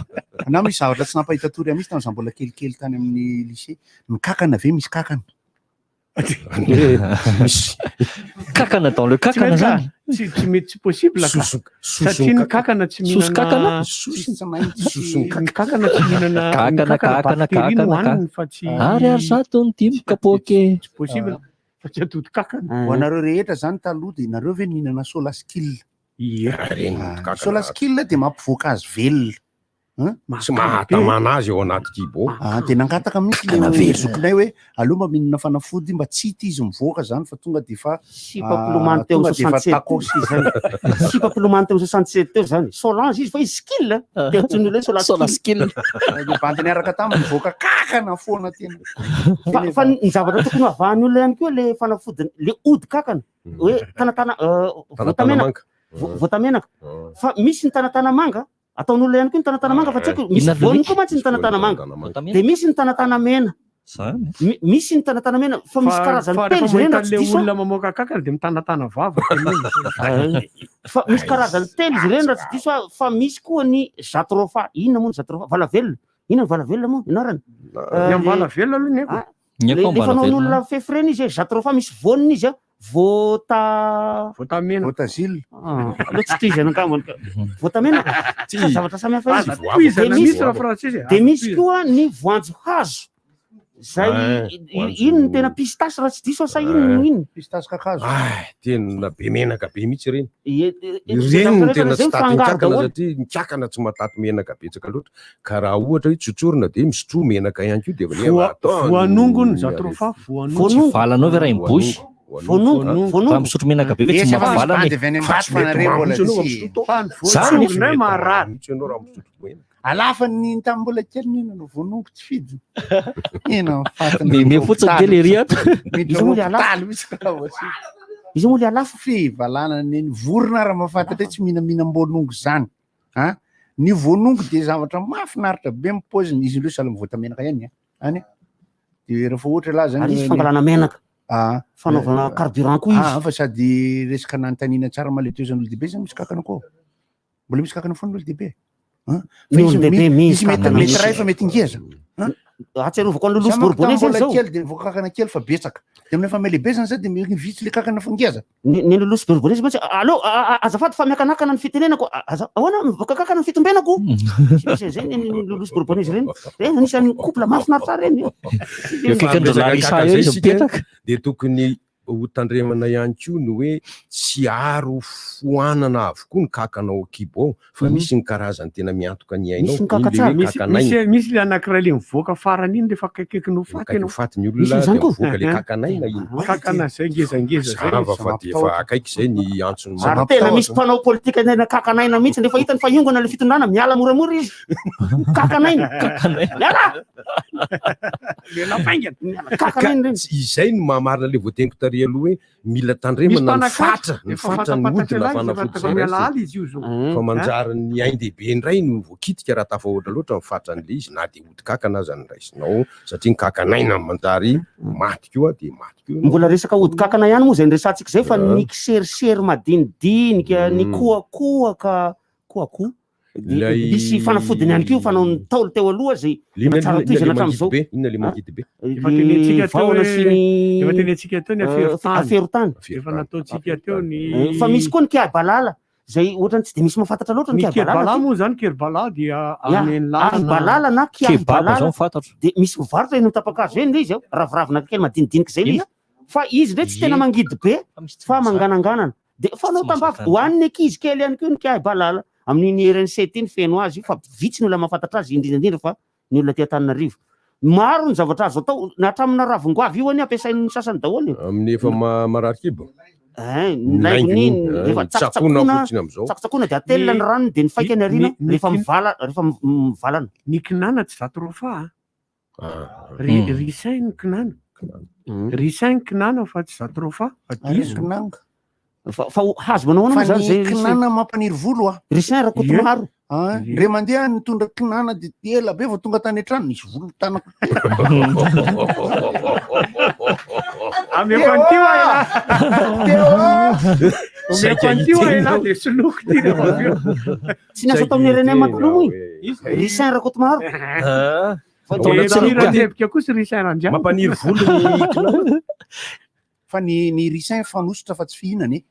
na misy zavatra tsy nampahita tory misy tamin'izany mbola kelikely tany amin'ny lycée ny kakana ve misy kakana
kakana dans le kakana zany
tsy mety tsy possible satria ny kakana tsy mihinana kakana tsy mihinana
kakana fa tsy
ary
ary zato ny dimy kapoke
tsy possible fa tsy atody kakana.
Ho anareo rehetra zany taloha de nareo ve nihinana sola skill? Sola skill de mampivoaka azy velona.
Sy mahatamana azy eo anaty kibo.
De nangataka mihitsy zokinay hoe aloma mihinana fanafody mba tsy hita izy mivoaka zany fa tonga de fa
sipapilomany teo 67 sipapilomany teo 67 teo zany Solange izy fa izy skill de atson'olo hoe sola skill
de bantiny araka taminy mivoaka kakana foana tena
fa ny zavatra tokony avahany olona ihany koa le fanafody le ody kakana hoe tanatana voatamenaka fa misy ny tanatana manga ataon'olona ihany koa ny tanatana manga fa tsy haiko misy voany koa mantsy ny tanatana manga de misy ny tanatana mena misy ny tanatana mena fa misy karazany telo izy ireny
le olona mamoaka kakana de mitanatana vava
fa misy karazany telo izy ireny raha tsy diso fa misy koa ny zatrofa inona moa ny zatrofa valavelona inona ny valavelona moa ianarany
valavelona aloha
le fanaon'olona fefreny izy zatrofa misy voniny izy
votamena
votazile
aloha tsy toizana angambany votamena zavatra samy hafa
izy
de misy koa ny voanjo hazo zay ino ny tena pistasy raha tsy diso sa ino
pistasy kakazo
tena be menaka be mihitsy reny ireny no tena tsy taty-mikakana satria mikakana tsy mataty menaka betsaka loatra ka raha ohatra hoe tsotsorina de misotro menaka ihany koa de
voanongony zatrofa
voanongo valanao ve raha imbosy voanongo misotro menaka be hoe tsy mahavalana
voanongonay marary
alafa ny tambola kely nina no voanongo tsy fidy ina
me fotsiny kely ery ato
izy moa le alafa izy moa le alafa
fivalana ny vorona raha mahafantatra hoe tsy mihinam-boanongo zany ny voanongo de zavatra mahafinaritra be mipoziny izy loa sahala voatamenaka ihany any de rehefa ohatra laha zany
izy fangalana menaka fanaovana carburant koa izy
fa sady resaka nanontaniana tsara maletezan'olo dehibe zany misy kakana koa mbola misy kakana foana olo dehibe
misy
mety ray fa mety ingeza
atserovako any lolosy bourbonnais zany zao
kely de voaka kakana kely fa betsaka de amin'efa may lehibe zany zay de mivitsy le kakana fa ingeza
ny lolosy bourbonnais mantsy allo azafady fa miakanakana ny fitenenako ahoana mivoaka kakana ny fitombenako zay ny lolosy bourbonnais reny anisan'ny couple mahafinaritra reny
de tokony ho tandremana ihany koa no hoe tsy aro foanana avokoa ny kakana ao kibo fa misy ny karazany tena miantoka ny ainao
misy le anankiray le mivoaka farany iny rehefa kaikaiky no faty anao
faty ny olona de mivoaka le kakanaina iny
kakana zay ngezangeza
zava fa de efa akaiky zay ny antsony
ary tena misy mpanao politika nena kakanaina mihitsy nefa hitany fa iongana le fitondrana miala moramora izy kakanaina
izay no mahamarina le voateniko tary aloha hoe mila tandremana ny fatra ny hodina fanafody fa manjary ny ain-dehibe ndray no voakitika raha tafa ohatra loatra ny fatran'le izy na de ody kakana aza ny raisinao satria ny kakanaina manjary maty koa de maty koa
mbola resaka ody kakana ihany moa zay nyresantsika zay fa ny kiserisery madinidinika ny koakoaka koakoa misy fanafodiny ihany keo fanao ny taolo teo aloha zay tsara toizana hatram'izao
inona le mangidy be
vaona sy ny
efa tenentsika teo ny
aferotany
efa nataontsika teo ny
fa misy koa ny kiabalala zay ohatrany tsy de misy mahafantatra loatra ny
kiabalala moa zany kiabalala dia
balala na kiabalala de misy mivarotra eny mitapakazo eny le izy ao raviravina kely madinidinika zay le izy fa izy ndray tsy tena mangidy be fa mangananganana de fanao tambavy hoaniny ankizy kely ihany koa ny kiabalala amin'iny RN7 iny feno azy fa vitsy ny olona mahafantatra azy indrindra fa ny olona ty Antananarivo maro ny zavatra azo atao na hatramina ravin-goavy io any ampiasain'ny sasany daholo
amin'ny efa marary kibo
laingony rehefa tsakotsakona de atelina ny ranony de ny faika ny arina rehefa mivalana
ny kinana tsy zatrofa risain ny kinana risain kinana fa tsy zatrofa fa diso
fa hazo manao ana zany zay
kinana mampaniry volo
risin raha koto maro
re mandeha nitondra kinana de ela be vao tonga tany an-trano nisy volo tanako
amefantiwa ela de soloko ty
tsy niasa tao amin'ny renay matolomo risin raha koto maro
tebika koa sy risin randia
mampaniry volo
fa ny risin fanosotra fa tsy fihinany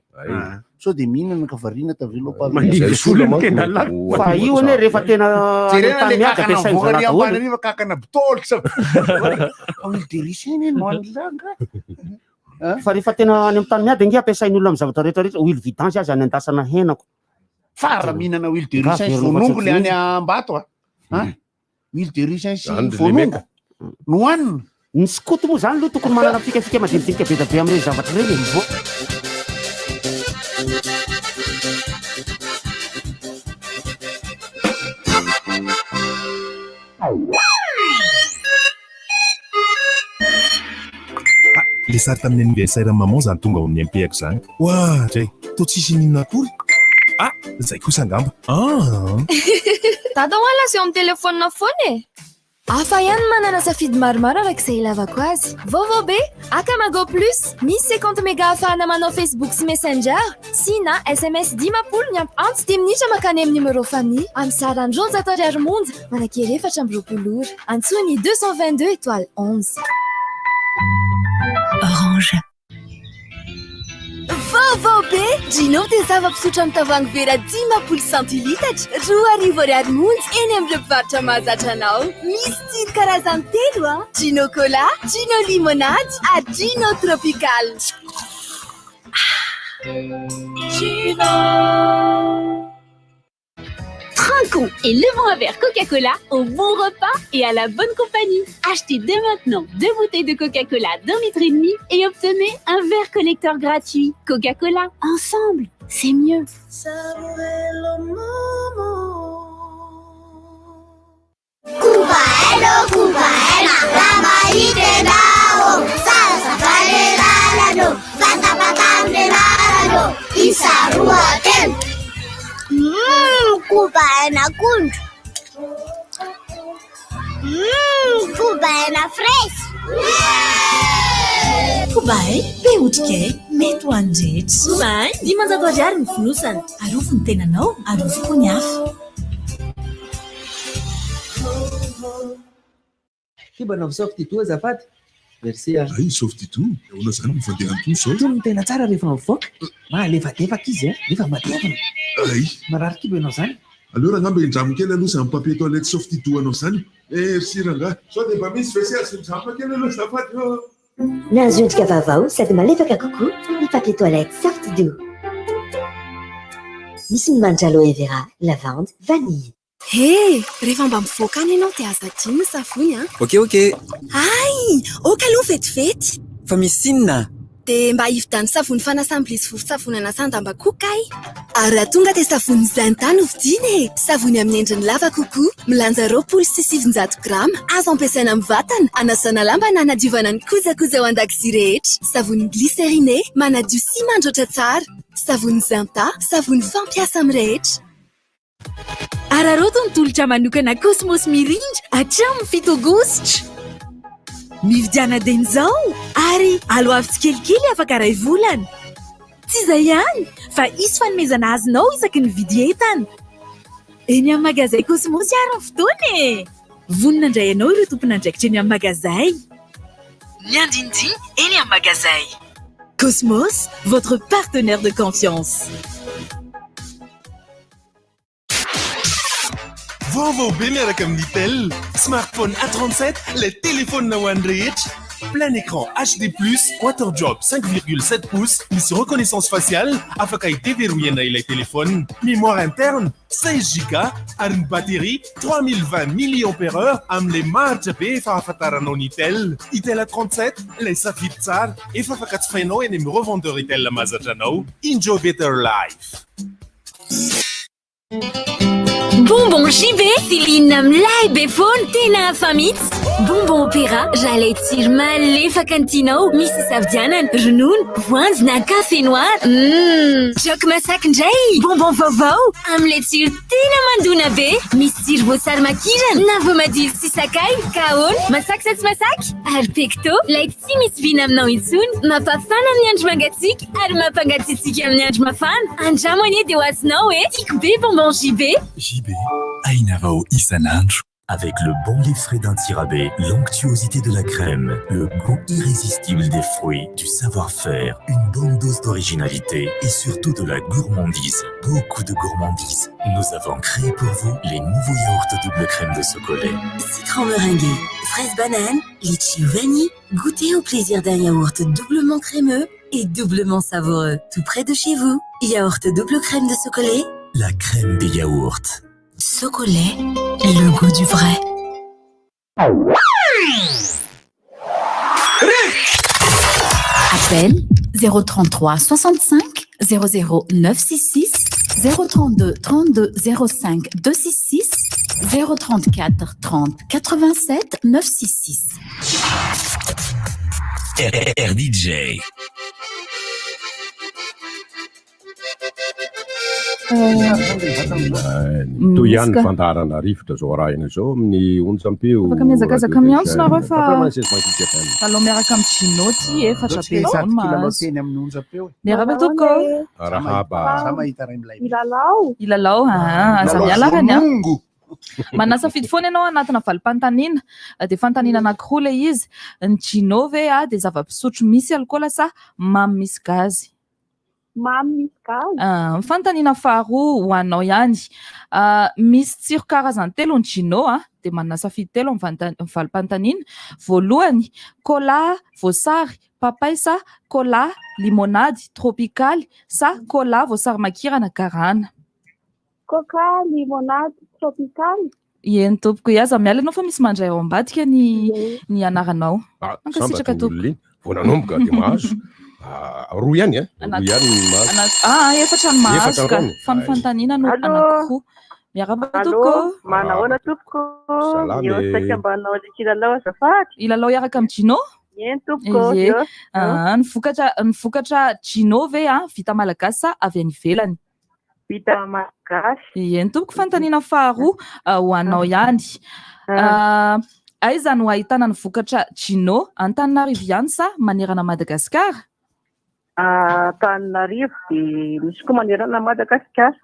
so de mihinana ka variana tavelo
fa io ane rehefa tena miaka
kakana bitôly sa de risin eny no anilanga
fa rehefa tena any amin'ny tany miady nge ampiasain'olona amin'ny zavatra rehetrarehetra huile vidange azy any andasana henako
fara mihinana huile de ricin vonongo le any ambato huile de ricin sy vonongo no hoanina
ny skoto moa zany aloha tokony manana fikafika madinidinika be da be amin'ireny zavatra reny vo
le sary tamin'ny anniversaire maman zany tonga amin'ny ampehako zany ohatray to tsisy ninona akory zay kosa angamba
Dada wala sy amin'ny telefônina foana e. Hafa ihany manana safidy maromaro arak'izay ilavako azy. Vaovao be, Akamago Plus, misy 50 méga ahafahana manao Facebook sy Messenger, sy na SMS 10 miampy antsy 10 minitra makany amin'ny numéro famille, amin'ny sarany 700 ariary monja, manakery 420 ora. Antsony 222 étoile 11.
Orange.
Vaovao be, Gino dia zava-pisotro amin'ny tavoahangy vera 10 centilitatra, 2 ariary monja, eny amin'ny mpivarotra mahazatra anao. Misy tsiro karazany 3 Gino Cola, Gino Limonade, Gino Tropical.
Gino. Trinquons et levons un verre Coca-Cola au bon repas et à la bonne compagnie. Achetez dès maintenant 2 bouteilles de Coca-Cola d'1,5 litre et obtenez un verre collecteur gratuit. Coca-Cola, ensemble, c'est mieux.
Kubaena kundu. Kubaena fresh.
Kubai, be otrikay, mety ho andrety. Kubai, 10 ariary ny fonosana. Arofo ny tenanao, arofo koa ny hafa.
Kibanao saufty toa azafady. Merci.
Ay, saufty toa. Ona zany mifandeha toa sao.
Toa tena tsara rehefa mivoaka. Malefadefaka izy, rehefa matevana.
Ay.
Marary kibo ianao zany.
Alors angamba endramo kely aloha zany papier toilette saufty toa anao zany. Merci ranga. Sao dia mba misy WC sy midramo kely aloha azafady.
Nahazo endrika vaovao sady malefaka kokoa ny papier toilette Soft Doux. Misy ny manitra aloe vera, lavande, vanille.
Hé, rehefa mba mivoaka any ianao dia azadio ny savony
Ok.
Ay, oka aloha vetivety.
Fa misy sinona.
Dia mba hividany savony fanasam-bilisy vovon-tsavony anasandamba kokay. Ary raha tonga dia savony Zantany hovidiny. Savony amin'ny endriny lava kokoa, milanja 700 grama, azo ampiasaina amin'ny vatana, anasana lamba na anadiovana ny kojakoja ao an-dakozia rehetra. Savony glycériné, manadio sy mandroatra tsara. Savony Zanta, savony fampiasa amin'ny rehetra.
Araroto ny tolotra manokana Cosmos Mirindra hatramin'ny 7 aogositra. Mividiana denzao ary aloha avy tsikelikely afaka ray volana. Tsy izay ihany, fa isy fanomezana azonao isaky ny vidy entana. Eny amin'ny magazay Cosmos ary ny fotoana e. Vonona indray ianao ireo tompon'andraikitra eny amin'ny magazay. Ny andindiny eny amin'ny magazay. Cosmos, votre partenaire de confiance.
Vaovao be miaraka amin'ny Itel. Smartphone A37, les téléphones ho an'ny rehetra. Plein écran HD+, Water Drop 5,7 pouces, misy reconnaissance faciale, afaka iteveroyana ilay téléphone. Mémoire interne 16 Go ary ny batterie 3020 mAh amin'ilay maritra be efa ahafantaranao ny Itel. Itel A37, lay safidy tsara, efa afaka jifainao eny amin'ny revendeur Itel mahazatra anao. Enjoy better life.
Bonbon JB, Céline Mlay Befone, tena famits. Bonbon Opéra, j'allais tsiro malefaka ny tianao, misy savidianana, ronono, voanjo na café noir. Jok masaky indray, bonbon vaovao, amin'ilay tsiro tena mandona be, misy tsiro voasary makirana, na voamadilo sy sakay, kahoana, masaky sa tsy masaky, ary pecto, lay tsy misy vina aminao intsony, mampafana amin'ny andro mangatsiaka, ary mampangatsiatsika amin'ny andro mafana. Andramo anie dia ho azonao e, tiako be bonbon JB.
JB, aina vao isan'andro. Avec le bon lait frais d'un Tirabé, l'onctuosité de la crème, le goût irrésistible des fruits, du savoir-faire, une bonne dose d'originalité et surtout de la gourmandise. Beaucoup de gourmandise. Nous avons créé pour vous les nouveaux yaourts double crème de Socolait.
Citron meringué, fraise banane, litchi ou vanille. Goûtez au plaisir d'un yaourt doublement crémeux et doublement savoureux. Tout près de chez vous. Yaourt double crème de Socolait.
La crème des yaourts.
Socolait, le goût du vrai.
Appel 033 65 00 966 032 32 05 266 034 30 87 966.
RDJ.
Toy ihany ny fandaharana rivotra zao arahina zao amin'ny onjampeo.
Afaka miazakazaka miantsona fa
aloha
allo miaraka amin'ny Ginoty efatra be zao mahazo.
Teny amin'ny onjampeo.
Miaraka toko.
Rahaba.
Ilalao aza mialarany a. Manasafidy foana ianao anatina valim-pantaniana dia fantaniana anankiroa ilay izy. Ny Gino ve dia zava-pisotro misy alkôla sa mamy misy gazy?
Mamy misy gazy.
Fantaniana faharoa ho anao ihany. Misy tsiro karazany telo ny Gino dia manasafidy telo amin'ny valim-pantaniana. Voalohany cola voasary papay sa cola limonady tropikaly sa cola voasary makirana garana.
Coca limonade tropicale.
Eny tompoko iaza miala anao fa misy mandray ao ambadika ny anaranao.
Ankasitraka tompoko. Voananomboka dia mahazo. Roa ihany roa ihany mahazo.
Efatra ny mahazo ka fanofantanina no anankiroa. Miaraka tompoko.
Manahoana tompoko. Io saika mba hanao kilalao azafady.
Ilalao iaraka amin'ny Gino?
Eny tompoko.
Ny vokatra Gino ve vita malagasy sa avy any ivelany?
Vita malagasy.
Eny tompoko fantaniana faharoa ho anao ihany. Aiza no ahitana ny vokatra Gino? Antananarivo ihany sa manerana Madagasikara?
Antananarivo dia misy koa manerana Madagasikara.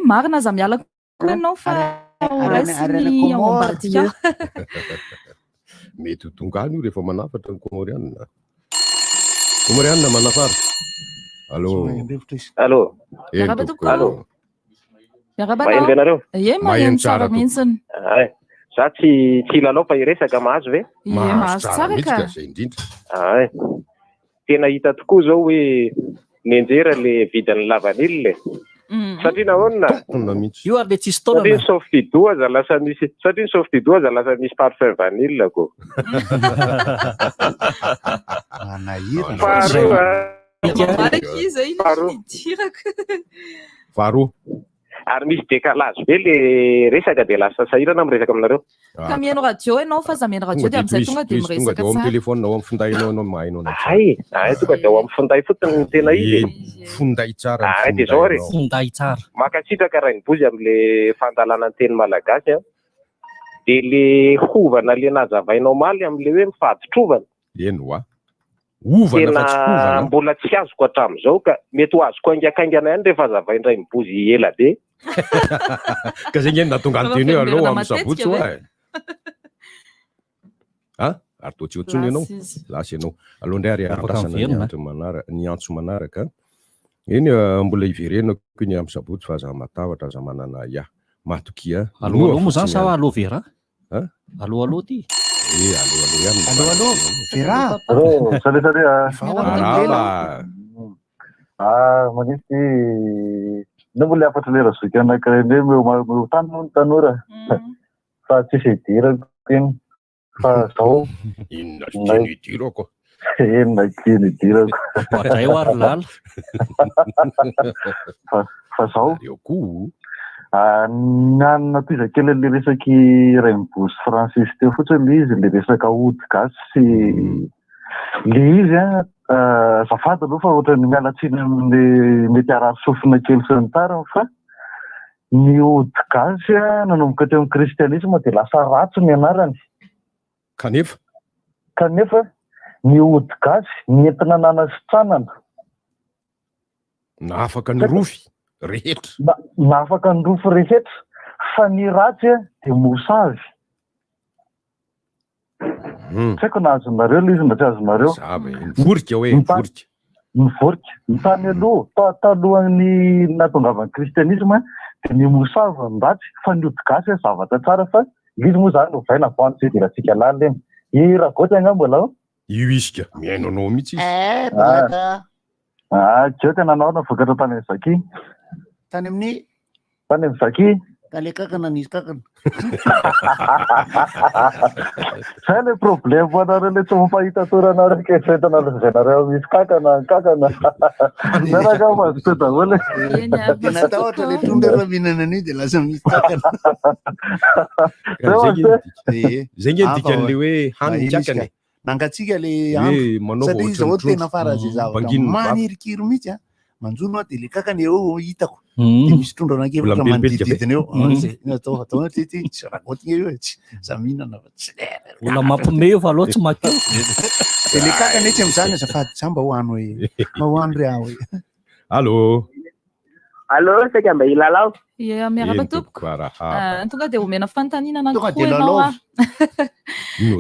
Marina aza miala koa ianao fa raisiny ao ambadika.
Mety ho tonga any io rehefa manafatra ny Komorianina. Komorianina manafara. Allo.
Allo.
Miaraba tompoko. Allo. Miaraba
Maheno ianareo?
Maheno tsara mihitsiny.
Za tsy lalao fa iresaka mahazo ve?
Mahazo tsara ka.
Tena hita tokoa zao hoe nenjera le vidin'ny lavanily. Satria nahoana?
Io ary le tsisy taonana.
Satria ny sofido aza lasa misy parfum vanille ko.
Faharoa.
Ary misy décalage be le resaka dia lasa sahirana amin'ny resaka aminareo.
Ka mihaino radio ianao fa za mihaino radio dia amin'izay tonga dia miresaka
tsara. Tonga dia ao amin'ny telefônina ao amin'ny findainao ianao mahaino
anazy. Tonga dia ao amin'ny finday fotsiny ny tena izy.
Finday tsara.
Dia zao ary.
Finday tsara.
Makasitraka rainibozy amin'le fandalanan'ny teny malagasy dia le hovana le nazavainao maly amin'le hoe mifaditrovana.
Eny hoa. Ovana fa tsy hovana.
Tena mbola tsy azoko hatramin'izao ka mety ho azoko aingakaingana ihany rehefa zavain-dray mibozy ela be.
Ka zay ngeny natonga anteny hoe allo amin'ny sabotsy hoa. Ary toa tsy ohatsony ianao. Lasy ianao. Allo ndray ary arasana ny antso manaraka. Eny mbola iverenako ny amin'ny sabotsy fa za matahotra za manana matokia.
Allo moa zany sa allo vera? Allo ty.
Allo ihany.
Allo Vera.
Manisy mbola afatra lera zoky anankiray ndray tanora fa tsisy hidirako iny fa zao
inona hidirako
inona kiny hidirako
mandray ho ary lala
fa zao nanana toizakely le resaky Rainbows Francis teo fotsiny le izy le resaka ody gasy le izy zafady aloha fa ohatrany mialatsiny amin'ny mety arary sofina kely sy ny tariny fa ny ody gasy nanomboka teo amin'ny kristianisma dia lasa ratsy ny anarany. Kanefa ny ody gasy nentina nanasitranana.
Na afaka ny rofy rehetra.
Na afaka ny rofy rehetra fa ny ratsy dia mosavy. tsy haiko na azonareo le izy na tsy azonareo
mivorika hoe mivorika
mivorika ny tany aloha talohan'ny nahatongavan'ny kristianisma dia ny mosavy ndatsy fa ny odi-gasy hoe zavatra tsara fa izy moa zany no vaina voany tsy dia ratsika lala eny i raha goatsy anga mbola
io isika miainanao mihitsy
keo tena anao na vokatra tany amin'ny Zaki
tany amin'ny
Zaki
kale kakana nisy kakana
zay le problème anareo le tsy mifahita toranareo ketretanareo zanareo misy kakana menaka mazoto daholo
natao ohatra le tondra raha mihinana an'io dia lasa misy kakana
zay nge dikan'le hoe hanitrakany
nangatsika le satria izy ao tena farazy zavatra manirikiro mihitsy manjono dia le kakana eo hitako dia misy trondro anakefatra manodididina eo atao ty tsy ragotina io tsy za mihinana fa tsy
olona mampime io fa aloha tsy makeo
dia le kakana etsy am'izany azafady za mba hoano hoe mba hoano ry aho hoe
allo saika mba hilalao
ia miaraka tompoko tonga dia omena fanontaniana anankiroa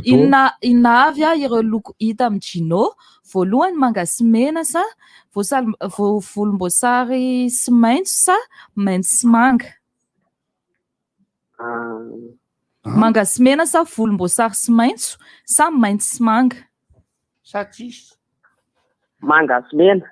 ianao inona avy ireo loko hita amin'ny Gino voalohany manga sy mena sa volomboasary sy maitso sa maitso sy manga manga sy mena sa volomboasary sy maitso sa maitso sy manga
sa tsisy
manga sy mena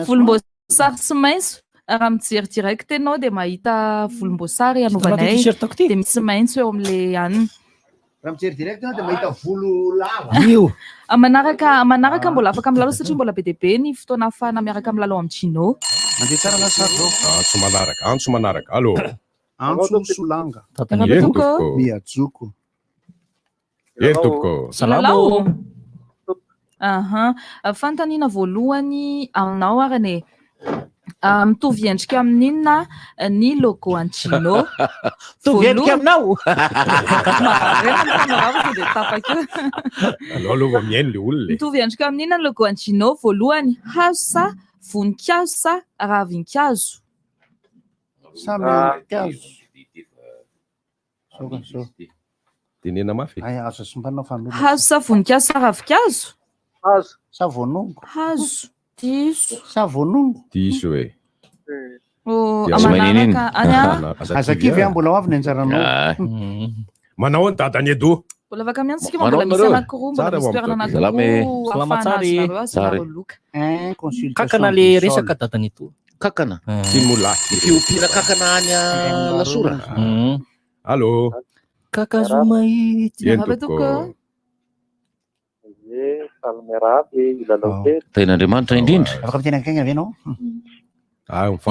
volomboasary sy maitso raha mijery direct ianao dia mahita volomboasary anovanay dia misy maitso eo amin'le anina
raha mijery direct ianao dia mahita volo lava
io
manaraka mbola afaka milalao satria mbola be dia be ny fotoana ahafahana miaraka milalao amin'ny Gino
mandeha tsara na sary zao
antso manaraka allo
antso solanga miajoko
entoko
salamo fantaniana voalohany aminao arane mitovy endrika amin'inona ny logo an Gino
mitovy endrika aminao
alova miaino le olona
mitovy endrika amin'inona ny logo an Gino voalohany hazo sa voninkazo sa ravinkazo
tenena mafy
azo sombanao fanolo
hazo sa voninkazo sa ravinkazo
hazo sa voanongo
hazo diso
sa voanongo
diso hoe
azakivy mbola hoavy ny anjaranao
manao ny dadany edo
mbola afaka miantsika mbola misy anankiroa mbola misy toerana anankiroa ahafahana azonaroloka
kakana le resaka dadany eto
kakana
ty mola
fiompiana kakana any lasora
allo
kakazo mahitsy
entoko
tain'andriamanitra indrindra
afaka mitena akagny avy anao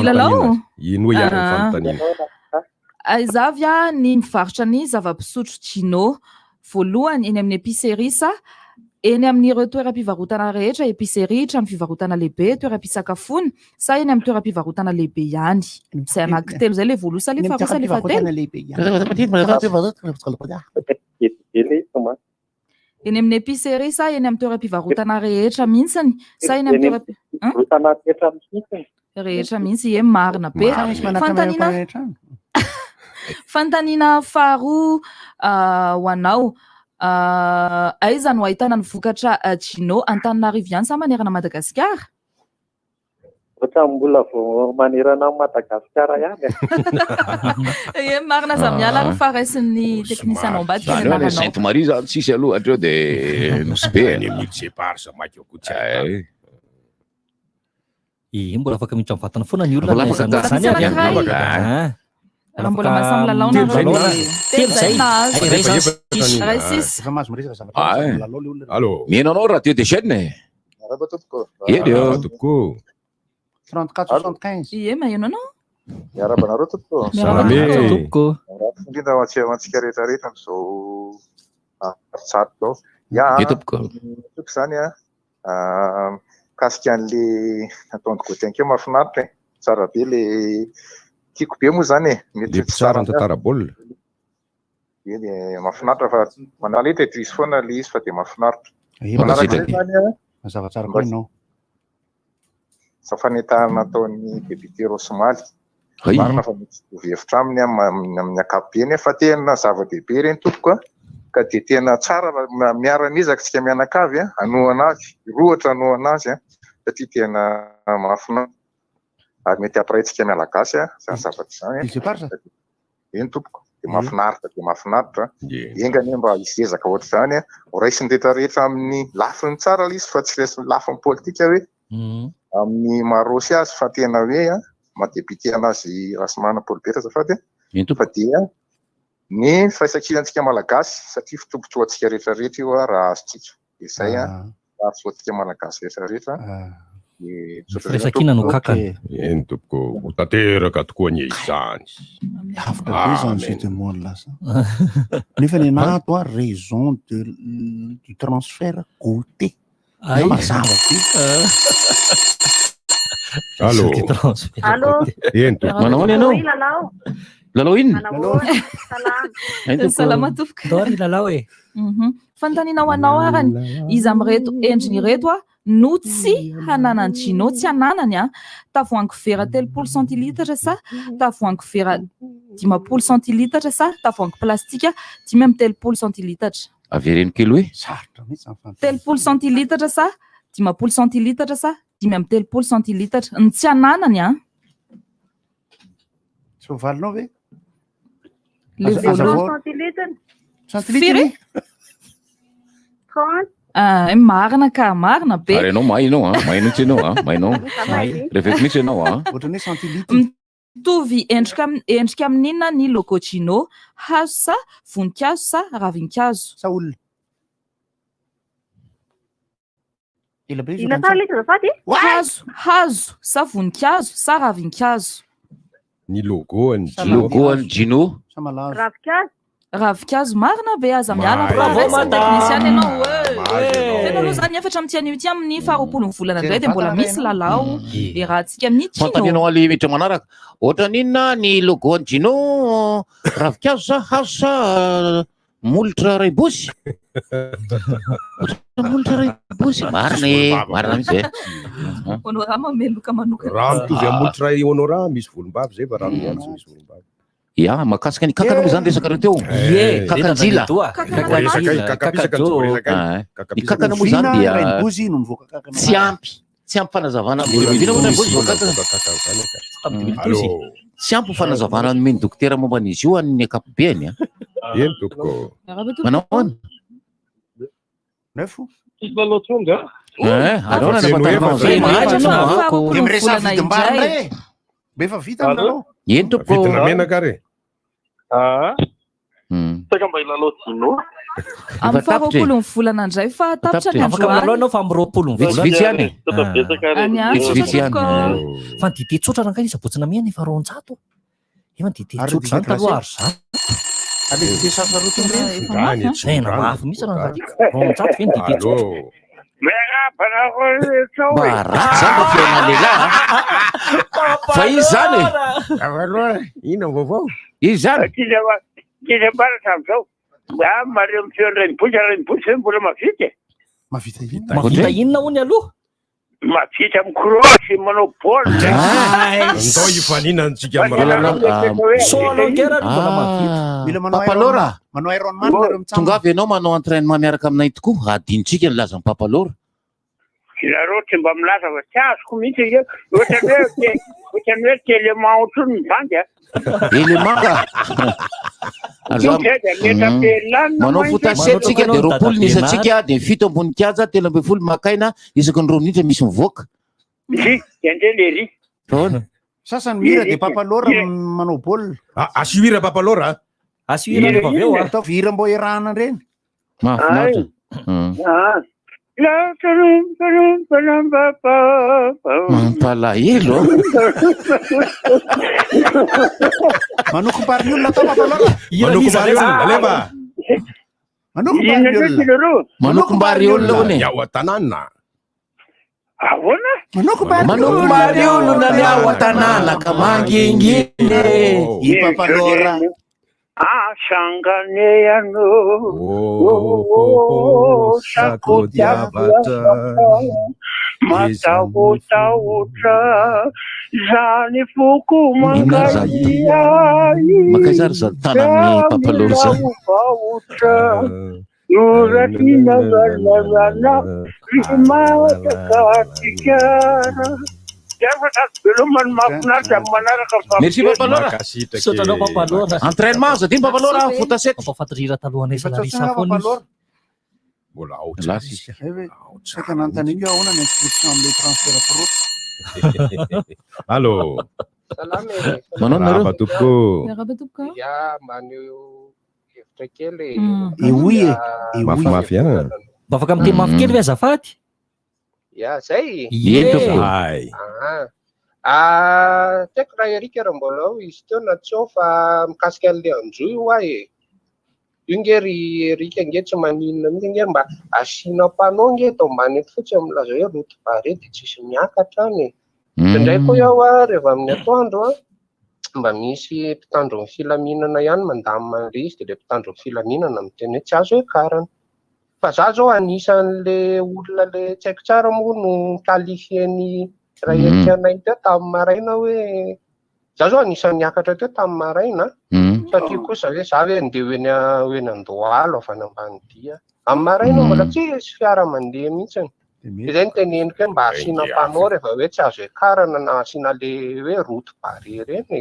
ilalao
ino ihany
izavy ny mivarotra ny zava-pisotro Gino voalohany eny amin'ny épicerie sa eny amin'ireo toeram-pivarotana rehetra épicerie trano fivarotana lehibe toeram-pisakafoana sa eny amin'ny toeram-pivarotana lehibe ihany izay anankitelo zay le voaloha sa le faharoa sa le fahatelo eny amin'ny épicerie sa eny amin'ny toeram-pivarotana rehetra mihitsiny sa eny amin'ny rehetra mihitsy e marina be fantaniana faharoa ho anao aiza no ahitana ny vokatra Gino Antananarivo ihany sa manerana Madagasikara
mbola vao manerana Madagasikara ihany
e marina za miala ary faraisin'ny teknisian ao ambadika
Sainte Marie zany tsisy aloha atreo dia nosy be
mbola afaka miditra amin'ny vatana foana ny olona
raha mbola mahasamy lalao nareo
mihaino anao radio de chaîne elo
tompoko
34-75
ie maheno anao
miarabanareo tompoko
tompoko
indrindra antsika rehetrarehetra am'izao tsaro zao
tompoko
toko zany kasika an'le ataony gotenkeo mahafinaritra tsara be le tiako be moa zany
mety tsara tantara-baolina
eny mahafinaritra fa manala eto edrisy foana le izy fa dia mahafinaritra
mazava tsara koa ianao
zafanetahana nataon'ny bebite rosomaly
marina fa mitsy hevitra aminy amin'ny ankapobeny fa tena zava-dehibe reny tompoko ka dia tena tsara miara-nizaka tsika mianakavy anohana azy rohatra anohana azy satria tena mahafinaritra ary mety ampiraitsika malagasy zany zavatra zany eny tompoko dia mahafinaritra engany mba hisy ezaka ohatr' zany ho raisiny rehetrarehetra amin'ny lafiny tsara izy fa tsy raisiny lafiny politika hoe amin'ny marosy azy fa tena hoe madepite anazy Rasimana Paul-Bera zafady fa dia ny faisakirantsika malagasy satria fitombotsoantsika rehetrarehetra io raha azontsika izay rahasoantsika malagasy rehetrarehetra
Faisakina no kakana.
Eny tompoko ho tanteraka tokoa ny izany.
Lavitra be zany jeu de mots lasa. Nefa ny anato raison du transfert goûté. Mazava be.
Allô.
Allô.
Eny tompoko.
Manao any ianao? Lalao inona?
Salama tompoko.
Dori lalao e.
Fanontaniana ho anao arany izy amin'ireto endriny ireto no tsy hananany gino tsy hananany tavoahangy vera 3 centilitatra sa tavoahangy vera 50 centilitatra sa tavoahangy plastika 5 centilitatra.
Avereny kely hoe?
3 centilitatra sa 50 centilitatra sa 5 centilitatra ny tsy hananany
Sovalinao ve?
Le voalohany
centilitatra.
marina ka marina be.
Ary ianao mainao mihitsy ianao reveko mihitsy ianao
ohatrany centilitra.
Mitovy endrika amin'inona ny logo gino hazo sa voninkazo sa ravinkazo
sa olona.
Hazo sa voninkazo sa ravinkazo.
Ny logo ny
gino.
Ravinkazo marina be aza miala technicien ianao feno aloha zany efatra amitiany io ty amin'ny 20 volana indray dia mbola misy lalao le rahantsika amin'ny gino.
Fantanianao ali mitra manaraka ohatra ninona ny logo ny gino ravinkazo sa hazo sa molitra raibosy. Molitra raibosy marina mihitsy
Honora mameloka manokana.
Raha mitovy amin'ny molitra honora misy volombavy zay fa raha miantso misy volombavy.
Ya, makasika ny kakana moa zany resaka raha teo. Kakanjila. Ny kakana moa zany dia tsy ampy fanazavana. Tsy ampy fanazavana nomeny dokotera momba an'izy io amin'ny ankapobeny.
Eny tompoko.
Manao ahoana?
Nefo. Befa vita aminao.
Eny tompoko.
Vitina menaka re.
Saka mba ilalao gino.
Amin'ny 20 volana indray fa tapitra ny
afaka malao anao fa amin'ny 20
vitsivitsy ihany.
Vitsivitsy ihany. Fa ny dite tsotra rankany sabotsina miany efa 200. Efa ny dite tsotra zany taloha ary zany.
Ale dite sasaroty
mafy misy raha 200 fe ny dite tsotra.
Fa izy zany
ina vaovao
izy zany
kiza baratra amizao mareo mifeondrany bosa mbola mavita
mavita inona hony aloha
mavita amin'ny krosy manao baolina
ndao ifaninantsika
solongera mbola mavita
Papalora
manao Ironman nareo
tonga avy ianao manao entraînement miaraka aminay tokoa adinitsika ny lazan'ny Papalora.
Kinareo tsy mba milaza fa tsy azoko mihitsy ohatrany hoe télément otrony mivandy
élément manao fotasetytsika dia 20 nisatsika dia 7 ambony kiaja 13 makaina isaky ny 2 minitra misy mivoaka
leri
sasany mira dia Papalora manao baolina
asihira Papalora
asihira rehefa avy eo
atao vira mbo irana reny
mahafinaritra palahelo
manoko pariolona atao Papalora
manoko mbariolona one
ao an-tanàna
manoko mbariolona ny ao an-tanàna ka mangingine
i Papalora
sanganeano sakodiavatra matahotahotra zany foko mangahiaovaotra noratinazanazana rimatakatikara
Merci Papalora.
Sotranao Papalora.
Entraînement aza ty Papalora fotasety.
Mampafatorira talohanay sy Larissa foana izy.
Mbola aotra izy.
Saika nanontany io ahoana ny inscription am'le transfert pro.
Allô.
Manao nareo?
Marahaba tompoko.
Ya maneho hevitra kely.
Mafimafy an.
Mba afaka miteny mafy kely ve azafady?
Ya zay.
Ay.
Tiako raha erika raha mbola ao izy teo na tsy ao fa mikasika an'le anjo io aho e. Io nge ry erika nge tsy maninona mihitsy nge mba asiana panneau nge tao mbany eto fotsiny milaza hoe route barrée dia tsisy miakatra any e. Indray koa iaho a rehefa amin'ny atoandro a mba misy mpitandro ny filaminana ihany mandamina an'le izy dia le mpitandro ny filaminana miteny hoe tsy azo hoe karana. Fa za zao anisan'le olona le tsy haiko tsara moa no qualifieny raha erika anay teo tamin'ny maraina hoe za zao anisan'ny niakatra teo tamin'ny maraina satria kosa hoe za hoe andeha hoeny Andohalo avy any ambany dia amin'ny maraina mbola tsisy fiara mandeha mihitsiny. Izay no teneniko hoe mba asiana panneau rehefa hoe tsy azo ekarana na asiana le hoe route barrée reny e.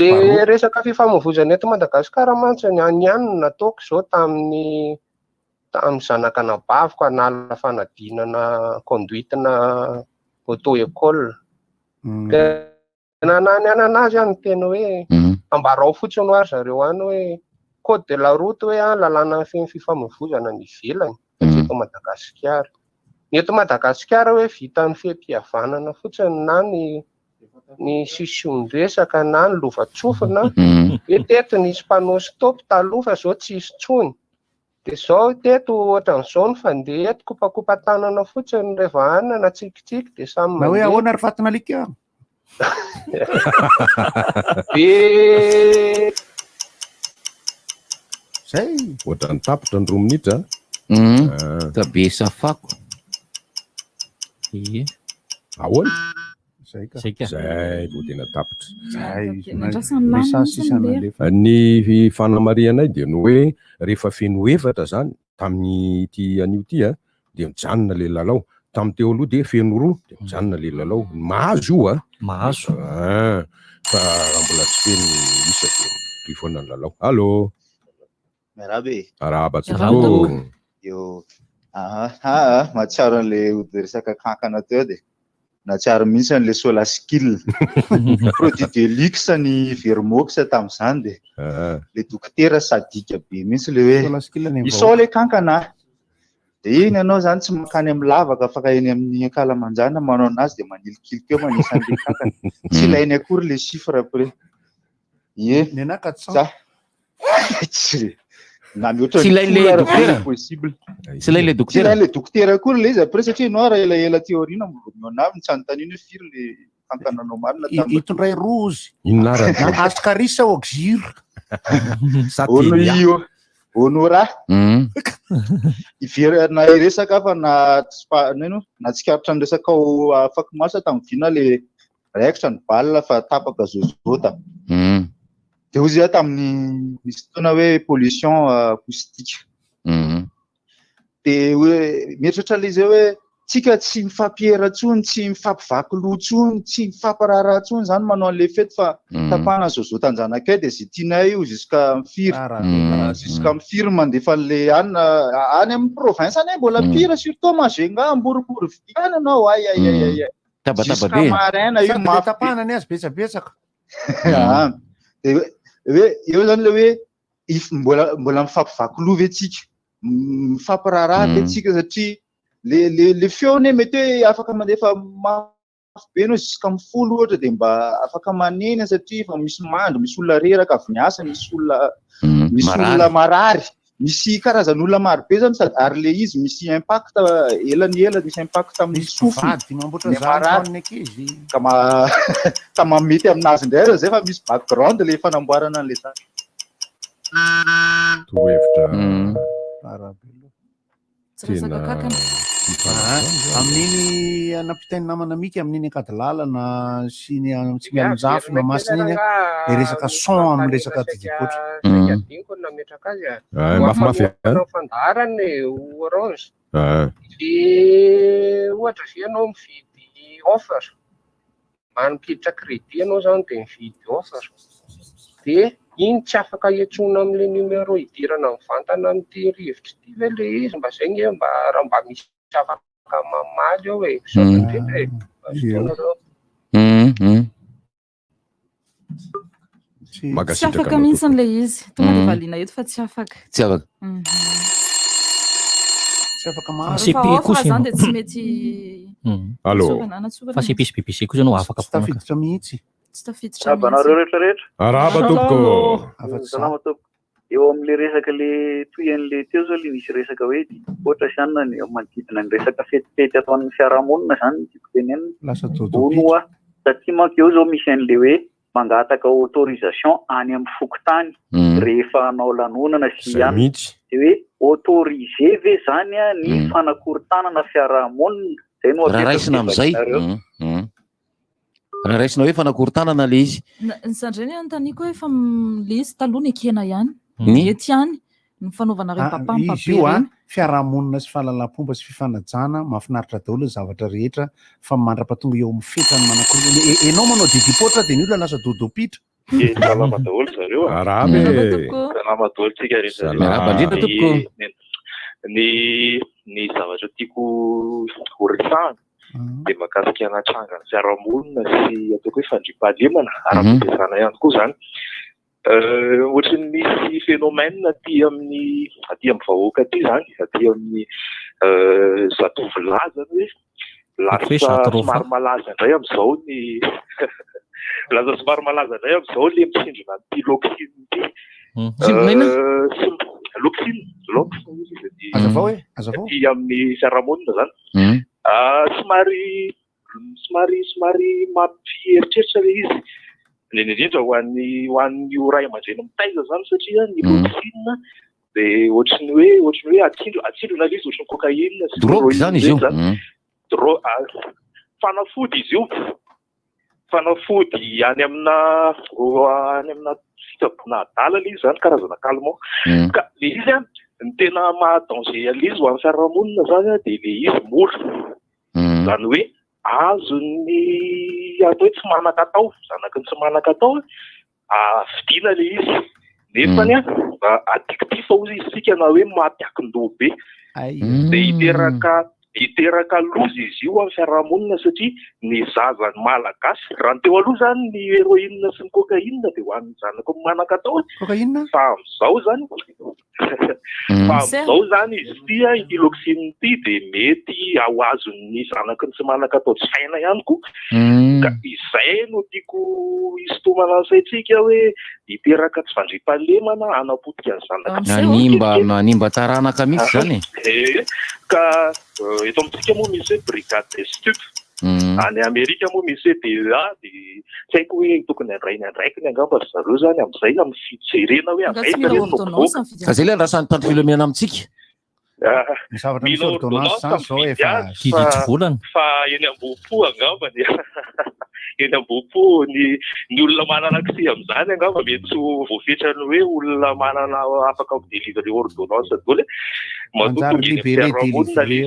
Le resaka fifamoivoizana eto Madagasikara mantsy any ihany nataoko zao tamin'ny zanakana baviko hanala fanadinana conduite na auto-école. Nanany anazy any teny hoe ambarao fotsiny ho ary zareo any hoe code de la route hoe lalàna feno fifamoivoizana ny ivelany satria eto Madagasikara. Ny eto Madagasikara hoe vita ny fiam-pihavanana fotsiny na ny sision-dresaka na ny lova-tsofina hoe teto nisy panneau stop taloha fa zao tsisy tsony. Dia zao teto ohatran'izao ny fandeha eto kopakopa tanana fotsiny rehefa any na tsikitsiky dia samy
mandeha. Na hoe ahoana ry fatina alika?
Zay ohatran'ny tapitra ny 2 minitra.
Ka be safako.
Ahoana?
Zay
vao tena tapitra.
Ny
fanamarianay dia no hoe rehefa feno efatra zany tamin'ny ty anio ty dia mijanona le lalao. Tamin'ny teo aloha dia feno 2 dia mijanona le lalao. Mahazo io
mahazo.
Fa mbola tsy feno isa dia toy foana ny lalao. Allô.
Merabe.
Araba tompoko.
Yo. Mahatsiaro an'le resaka kankana teo dia nahatsiaro mihitsy an'le sola skill. Produit de luxe ny Vermox tamin'izany dia le dokotera sadika be mihitsy le hoe isao le kankana. Dia iny ianao zany tsy makany amin'ny lavaka afaka eny amin'ny Kalamanjana manao anazy dia manilikiliky eo manisy an'le kankana. Tsy ilainy akory le chiffre après. Ie.
Nena 400.
Tsy ilain'le dokotera possible.
Tsy ilain'le dokotera.
Tsy ilain'le dokotera akory le izy après satria ianao raha elaela teoriana mionavy nitsanotaniana hoe firy le kankananao marina tamin'ny
hitondray rozy.
Inona
Ascarissa oxyre.
Ono honora. Iverana resaka fa na tsikaritra ny resaka afaka masa tamin'ny vina le raikitra ny balle fa tapaka zozota. Dia hozy tamin'ny misy fotoana hoe pollution acoustique. Dia hoe mieritratra le izay hoe tsika tsy mifampihera tsony, tsy mifampivaky loha tsony, tsy mifampiraharaha tsony zany manao an'le fety fa tapahana zozota an-janakay dia zay tianay io jusqu'à mifiry mandefa an'le any amin'ny province any mbola mpira surtout Majunga Amboribory viany anao ay.
Tabataba be.
Maraina io
tapahana ny azy betsabetsaka.
Hoe eo zany le hoe mbola mifampivaky loha ve tsika, mifampiraharaha ve tsika satria le feony mety hoe afaka mandefa mafy be anao jusqu'à amin'ny 10 ohatra dia mba afaka manena satria efa misy mandro, misy olona reraka avy niasa, misy olona marary, misy karazan'olona maro be zany sady ary le izy misy impact elany misy impact amin'ny sofina ka mamety aminazy indray reo zay fa misy background le fanamboarana an'le zany.
Torohevitra
Tsy resaka kankana.
Amin'iny anampitainy namana mika amin'iny akady lalana sy ny tsy mianjafy na masina iny de resaka son amin'ny resaka didikotra.
Adinko nametraka azy
mafimafy
fandaharany orange. De ohatra zay ianao mividy offer, manikiditra crédit ianao zany de mividy offer, de iny tsy afaka hiantsona amin'le numéro idirana mivantana amin'ity rivotry ity ve le izy mba zay nge mba raha mba misy afaka mamaly eo e saoindrindra e fotoanareo.
Tsy afaka mihitsy an'le izy tonga de valiana eto fa tsy afaka.
Tsy afaka.
Tsy afaka maro.
CP kosa zany de tsy mety.
Allô.
Fa CP sy BBC kosa ianao afaka foana.
Tafiditra mihitsy.
Tsy tafiditra mihitsy.
Banareo rehetrarehetra.
Araba tompoko.
Salama tompoko. Eo amin'le resaka le toy an'le teo zao le misy resaka hoe ohatra zany ny manodidina ny resaka fetifety atao amin'ny fiarahamonina zany tiako tenenina.
Lasa
dodoa satria manko eo zao misy an'le hoe mangataka autorisation any amin'ny fokotany rehefa anao lanonana sy ihany de hoe autorisé ve zany ny fanakorontanana fiarahamonina. Zay no
raha raisina am'izay. Raha raisina hoe fanakorontanana le izy.
Ny sandreny antaniko hoe efa le izy taloha ny ekena ihany.
Ny
ety ihany ny fanaovana reny
izy io fiarahamonina sy fahalalam-pomba sy fifanajana mahafinaritra daholo ny zavatra rehetra fa mandrapatonga eo amin'ny fetrany manakorona enao manao didipotra de ny olona lasa dodopitra.
Salama daholo zareo.
Arabe.
Salama daholo tsika rehetra.
Miarahaba indrindra tompoko.
Ny zavatra tiako horesahana de mahakasika anatranga ny fiarahamonina sy ataoko hoe fandriam-pahalemana ara-pampiasana ihany koa zany. Ohatrany misy phénomène aty amin'ny vahoaka aty zany, aty amin'ny zatovolahy zany hoe lasa somary malaza indray amin'izao ny laza somary malaza indray amin'izao le misindrona ny loksiny ity. Loksiny
azavao
aty amin'ny fiarahamonina zany. Somary mampieritreritra le izy. Indrindra ho an'ny ray aman-dreny mitaiza zany satria ny loksina de ohatrany hoe atsindrona le izy ohatrany cocaïne sy
drogue zany izy io.
Fanafody izy io. Fanafody any amina fitsaboana adala le izy zany karazana calmant. Ka le izy ny tena maha-danger le izy ho amin'ny fiarahamonina zany de le izy mora. Zany hoe azony atao hoe tsy manan-katao, zanaky ny tsy manan-katao fidiana le izy. Nefany addictif hozy izy sika na hoe mampiakin-doha be. De iteraka loza izy io amin'ny fiarahamonina satria ny zazany malagasy raha ny teo aloha zany ny héroïne sy ny cocaïne de ho an'ny zanako manan-katao. Fa am'izao zany izy tia ity loksiny ity de mety ao azon'ny zanaky ny tsy manan-katao tsy saina ihany koa. Ka izay no tiako hisintomana ansaitsika hoe hiteraka tsy fandriam-pahalemana hanapotika ny zanaky.
Manimba taranaka mihitsy zany.
Ka eto amintsika moa misy hoe brigade de stup. Any Amerika moa misy hoe DEA de tsy haiko hoe tokony andrainy andraikiny angamba zareo zany amin'izay amin'ny fijerena hoe
ka zay le andrasan'ny tanty filomenana amintsika.
Mila ordonnance fa eny am-bopo angamba eny am-bopo ny olona manana accès amin'izany angamba mety voafetrany hoe olona manana afaka midélivrer ordonnance daholo matotonga eny fiarahamonina le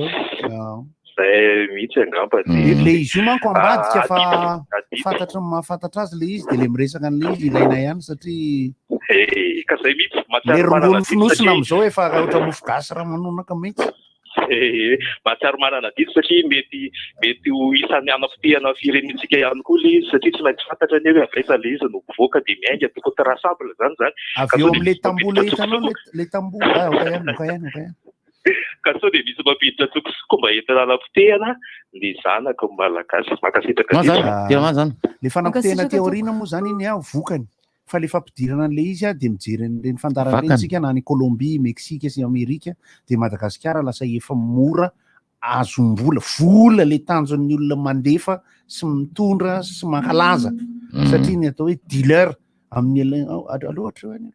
zay mihitsy angamba.
Le izy io manko ambadika fa fantatra mahafantatra azy le izy de le miresaka an'le izy ilaina ihany satria
ka zay mihitsy
le rongony finosina am'izao efa ohatra mofo gasy raha manonaka mihitsy.
Mahatsiaro manana diso satria mety ho isan'ny anapotehana firenentsika ihany koa le izy satria tsy maintsy fantatra ny hoe avesa le izy no mivoaka de miainga toko traçable zany.
Avy eo amin'le tamboho le hitanao le tamboho oka ihany.
Ka sao de misy mampiditra tsokosoko mba entina anapotehana ny zanaka malagasy makasitraka
zany.
Le fanapotehana ty aoriana moa zany iny vokany. Fa le fampidirana an'le izy de mijery an'ireny fandaran'ireny na any Colombie, Meksika sy Amerika de Madagasikara lasa efa mora azom-bola vola le tanjon'ny olona mandefa sy mitondra sy mankalaza satria ny atao hoe dealer amin'ny aloatra hoe
iny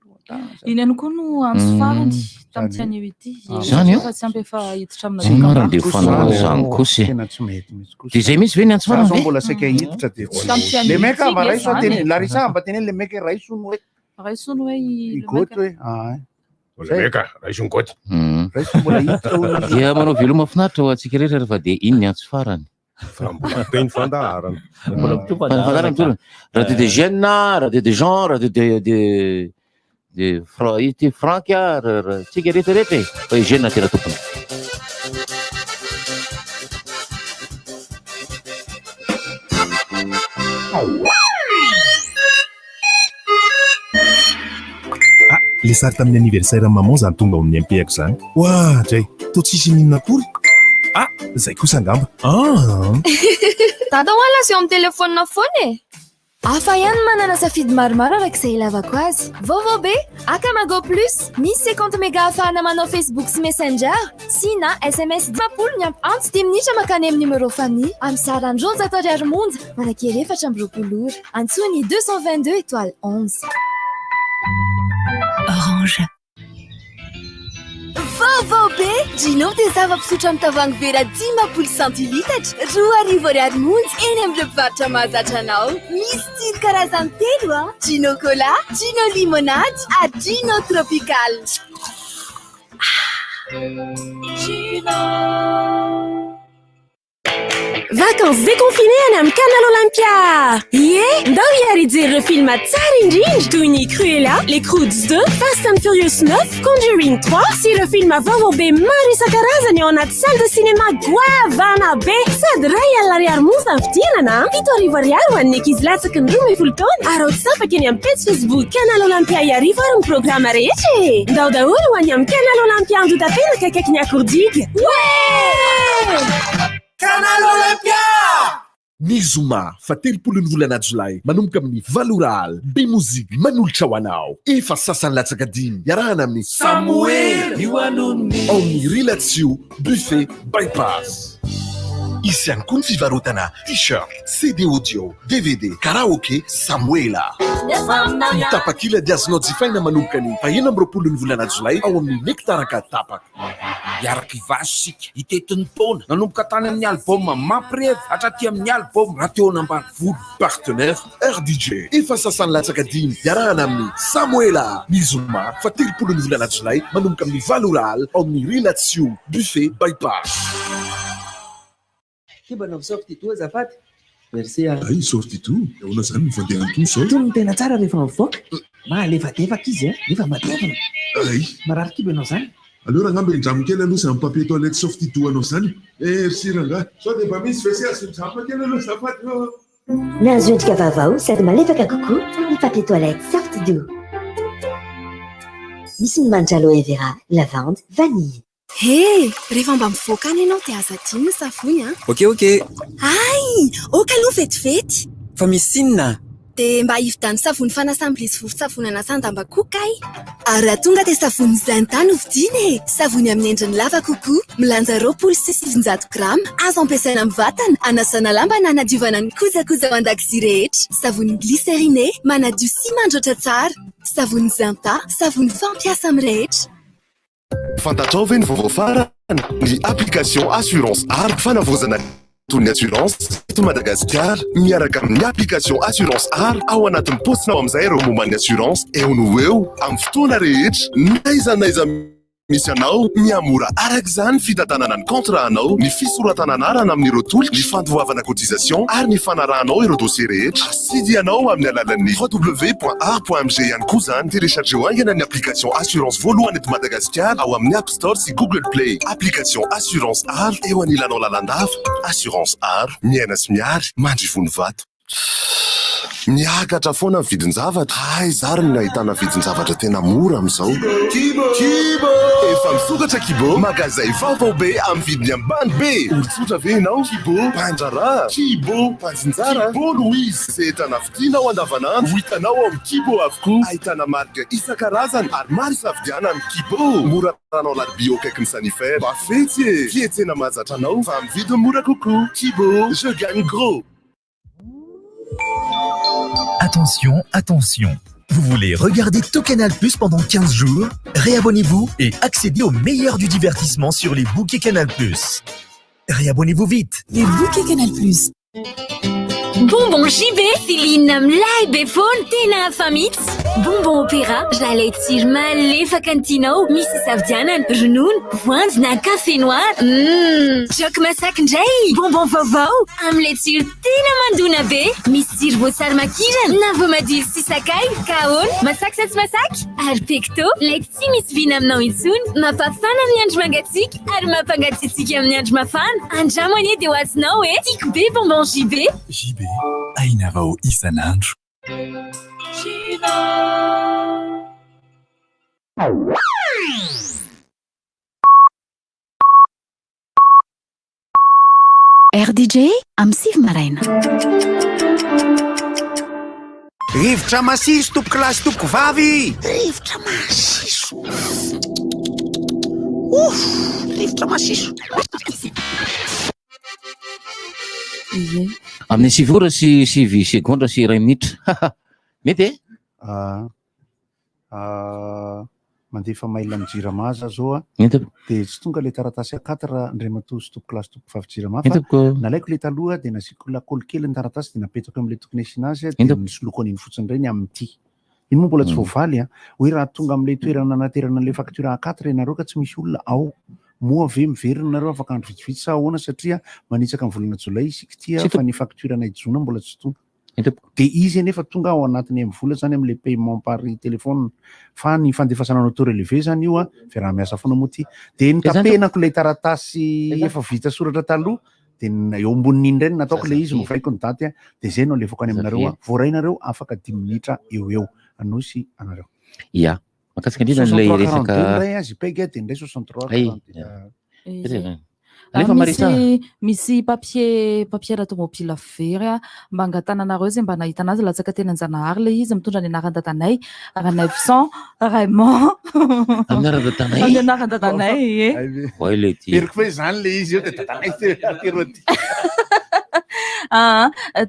ihany koa no antso farany tamin'tiany eo ity
Zany io?
fa tsy ampy efa hiditra
Mara dia fanao zany kosa.
tena tsy mety mihitsy kosa.
Dia zay mihitsy ve ny antso farany
Zao
ve?
mbola saika hiditra dia
Tamin'tiany
le
io
meka
ity
mba
ve
raiso
zany
ateny
e?
Larissa mba teneny le meka raiso no hoe
raisono hoe
igoto hoe
Lemeka raiso ngoty.
raiso mbola hiditra hono
Dia manao velo mahafinaritra ho antsika rehetra rehefa dia iny ny antso farany.
Fa mbola teny fandaharana.
Fandaharana mitolona. Radio de Gênes, Radio de Jean, Radio de Franck, tsika rehetra rehetra e. Fa Gênes tena tompony.
Le sary tamin'ny anniversaire maman zany tonga ao amin'ny MP-ako zany. Oa, dray, to tsisy ninona akory? Ah, zay kosa angamba.
Dada hoala sy eo amin'ny telefônina foana e. Hafa ihany manana safidy maromaro arak'izay ilavako azy. Vaovao be, Akamago Plus, misy 50 méga ahafahana manao Facebook sy Messenger, sy na SMS 10 ny ampy antsy 10 minitra makany amin'ny numéro famille, amin'ny sarany 11 monja, manakery 420 ora. Antsoiny 222 étoile 11.
Orange.
Vaovao be, Gino dia zava-pisotro amin'ny tavoahangy vera 10 centilitatra, 2,20 monja eny amin'ny mpivarotra mahazatra anao. Misy tsiro karazany telo Gino Cola, Gino Limonade, Gino Tropical. Vacances déconfinées any amin'ny Canal Olympia. Ndao hiary hijery ireo filma tsara indrindra toy ny Cruella, Les Croods 2, Fast and Furious 9, Conjuring 3 sy ireo filma vaovao be maro isan-karazany ao anaty salle de cinéma goavana be sady ray alina ariary monja ny fidianana 7 ariary ho an'ny ankizy latsaky ny 12 taona ary ohatsapaka eny amin'ny page Facebook Canal Olympia iarivo ary ny programa rehetra e. Ndao daholo ho any amin'ny Canal Olympia andotapenaka akaiky ny akordidy.
Canal Olympia! Ny Zoma fa 30 volana Jolay manomboka amin'ny Valoral be mozika manolotra ho anao efa sasany latsaka dimy iarahana amin'ny Samuel io anonni ao amin'ny Relaxio Buffet Bypass. Izy ihany koa ny fivarotana t-shirt, CD audio, DVD, karaoke, Samuela. Ny tapakila dia azonao jifaina manomboka ny 20 volana Jolay ao amin'ny Nektaraka tapaka.
Iaraky vasika itetin'ny taona nanomboka tany amin'ny album mampirev hatraty amin'ny album raha teo anambanivoly.
Partenaire RDJ efa sasany latsaka dimy iarahana amin'ny Samuela. Ny Zoma fa 30 volana Jolay manomboka amin'ny Valoral ao amin'ny Relaxio Buffet Bypass.
Kibanao sorti toa azafady. Merci.
Ay, sorti toa. Eona zany mivandehan'ny toa sao.
Toa tena tsara rehefa mivoaka. Malefadefaka izy nefa matevina.
Ay.
Marary kibanao zany.
Alors angamba indramo kely aloha zany papier toilette sorti toa anao zany. Merci ranga. Sao dia mba misy WC asondramo kely aloha zafady.
Nahazo endrika vaovao sady malefaka kokoa ny papier toilette Sorti-Doux. Misy ny manitra aloe vera, lavande, vanille.
Rehefa mba mivoaka any ianao dia aza dimy ny savony
Ok.
Ay, oka aloha vetivety.
Fa misy sinina.
Dia mba hividany savony fanasam-bilisy vovon-tsavony anasan-damba-kokay. Ary raha tonga dia savony Zantany hovidiana savony amin'ny endriny lava kokoa, milanja 700 grama, azo ampiasaina amin'ny vatana, anasana lamba na anadiovana ny kojakoja ao an-dakozia rehetra. Savony glycériné, manadio sy mandroatra tsara. Savony Zanta, savony fampiasa amin'ny rehetra.
Fantatrao ve ny vaovao farany ny application assurance ARC fanavozana tony assurance eto Madagasikara miaraka amin'ny application assurance ARC ao anatin'ny postinao amin'izay ireo momban'ny assurance eo no eo amin'ny fotoana rehetra naiza misy anao miamora arak'izany fitantanana ny contrat anao ny fisoratana anarana amin'ireo toly ny fandoavana cotisation ary ny fanarahanao ireo dossier rehetra sidianao amin'ny alalan'ny www.ar.mg ihany koa zany téléchargeo aingana ny application assurance voalohany eto Madagasikara ao amin'ny App Store sy Google Play. Application assurance AR eo anilanao lalandava. Assurance AR miaina sy miary mandrivony vato. Miakatra foana ny vidin-javatra. Ay, zary ny nahitana vidin-javatra tena mora amin'izao. Kibo! Efa misokatra Kibo, magazay vaovao be amin'ny vidiny ambany be. Olon-tsotra ve ianao? Kibo, mpandrara. Kibo, mpanjinjara. Kibo Louise. Izay entana vidianao andavanandro, hitanao ao amin'ny Kibo avokoa. Ahitana marika isan-karazany ary maro isafidianana. Kibo, mora ranao larbi akaiky ny sanifera. Mba fetsy e. Fietsena mahazatra anao fa amin'ny vidiny mora kokoa. Kibo, je gagne gros.
Attention, attention. Vous voulez regarder tout Canal Plus pendant 15 jours? Réabonnez-vous et accédez au meilleur du divertissement sur les bouquets Canal Plus. Réabonnez-vous vite.
Les bouquets Canal Plus.
Bonbon JB, Céline mlay befon tena famit. Bonbon opéra, j'allais tir malefa cantinao, misy savidianana, ronono, voanjo na café noir. Jok masaky ndray, bonbon vaovao, amle tsiro tena mandona be, misy tsiro voasary makirana, na voamadilo sy sakay, kahoana, masaky sa tsy masaky, ary pecto, lay tsy misy vina aminao intsony, mampafana amin'ny andro mangatsiaka, ary mampangatsiatsika amin'ny andro mafana. Andramo anie dia ho azonao tiako be bonbon JB.
JB, aina vao isan'andro.
RDJ amin'ny sivy maraina.
Rivotra masiso tompoko lasy tompoko vavy. Rivotra masiso. Rivotra masiso.
Amin'ny 6 ora sy 6 segondra sy 2 minitra. Mety
mandefa mail amin'ny jirama zao
dia
tsy tonga le taratasy A4 raha indray matoa sy tompoko lasy tompoko vavy jirama fa nalaiko le taloha dia nasiako lakôly kely ny taratasy dia napetako amin'ilay tokony asiana azy dia nisoloko an'iny fotsiny ireny amin'ity. Iny moa mbola tsy voavaly hoe raha tonga amin'ilay toerana naterana an'ilay facture A4 ianareo ka tsy misy olona ao. Moa ave miverina nareo afaka andro vitsivitsy sa ahoana satria manitsaka ny volana jolay isika tia fa ny facture anay jona mbola tsy tonga. Dia izy anefa tonga ao anatiny amin'ny vola zany amin'ilay paiement par téléphone fa ny fandefasana auto relevé zany io fiaraha-miasa foana moa ty. Dia nitapenako ilay taratasy efa vita soratra taloha dia eo ambonin'iny ireny nataoko ilay izy novaiko ny daty dia izay no alefako any aminareo voarainareo afaka 10 minitra eo anosy anareo.
Ia. Makasika indrindra n'ilay resaka
indray azy pega dia indray 63
misy papier d'automobile very mba angatananareo zay mba nahita anazy latsaka teny Anjanahary le izy mitondra ny anaran-dadanay Ranevisan Raymond
amin'ny anaran-dadanay
amin'ny anaran-dadanay
eriko hoe zany le izy eo dia dadanay terody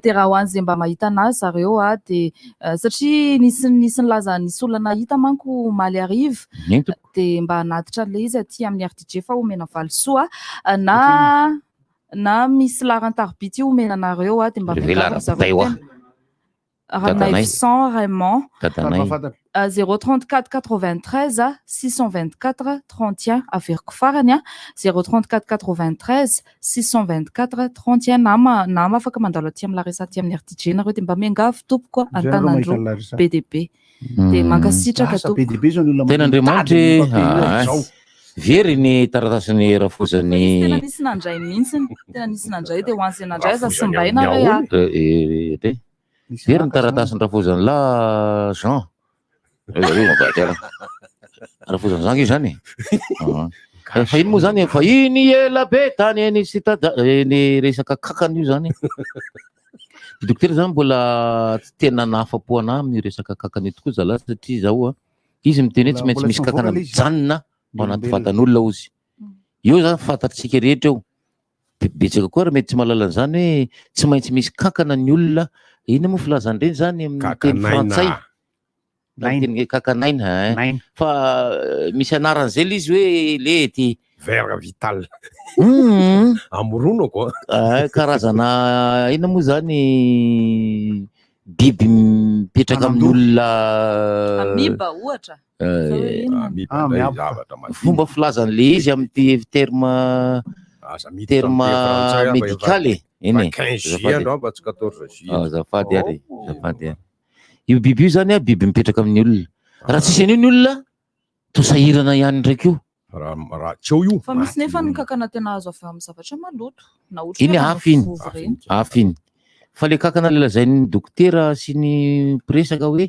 dia raha ho an'izay mba mahita anazy zareo dia satria nisy nilaza nisy olona nahita manko maly arivo dia mba hanatitra an'ilay izy aty amin'ny RDJ fa omena valisoa na misy laran-tarobity omena anareo dia mba Ranevisan Raymond 034 93 624 31 averiko farany 034 93 624 31 nama afaka mandalo aty amin'ny laresa aty amin'ny RDJ nareo dia mba miangavy tompoko Antanandro PDB dia mankasitraka tompoko
tena Andriamanitra very ny taratasiny rafozany
tena nisy nandray mihitsiny tena nisy nandray dia ho an'izay nandray aza simbaina re
very ny taratasiny rafozany la Jean rafozany zany zany fa iny moa zany fa iny ela be tany ny ny resaka kakany io zany dokotera zany mbola tena nahafapo ana amin'ny resaka kakany tokoa zala satria zao izy miteny hoe tsy maintsy misy kakana mijanona ao anaty vatan'olona ozy eo zany fantatsika rehetra eo betsaka koa raha mety tsy mahalala an'izany hoe tsy maintsy misy kankana ny olona ina moa filazan'ireny zany amin'ny teny frantsay teny kakanaina fa misy anaran'izay le izy hoe lety
vera vital amoronako
karazana ina moa zany biby mipetraka amin'ny olona
amiba ohatra
fomba filazan'le izy amin'ny terme médical eny zafady ary io biby io zany biby mipetraka amin'ny olona raha tsisy an'io ny olona tosahirana ihany ndraiky io
raha tsy eo io
fa misy nefa ny kakana tena azo avy amin'ny zavatra maloto na
iny hafa iny fa le kakana le lazain'ny dokotera sy ny mpiresaka hoe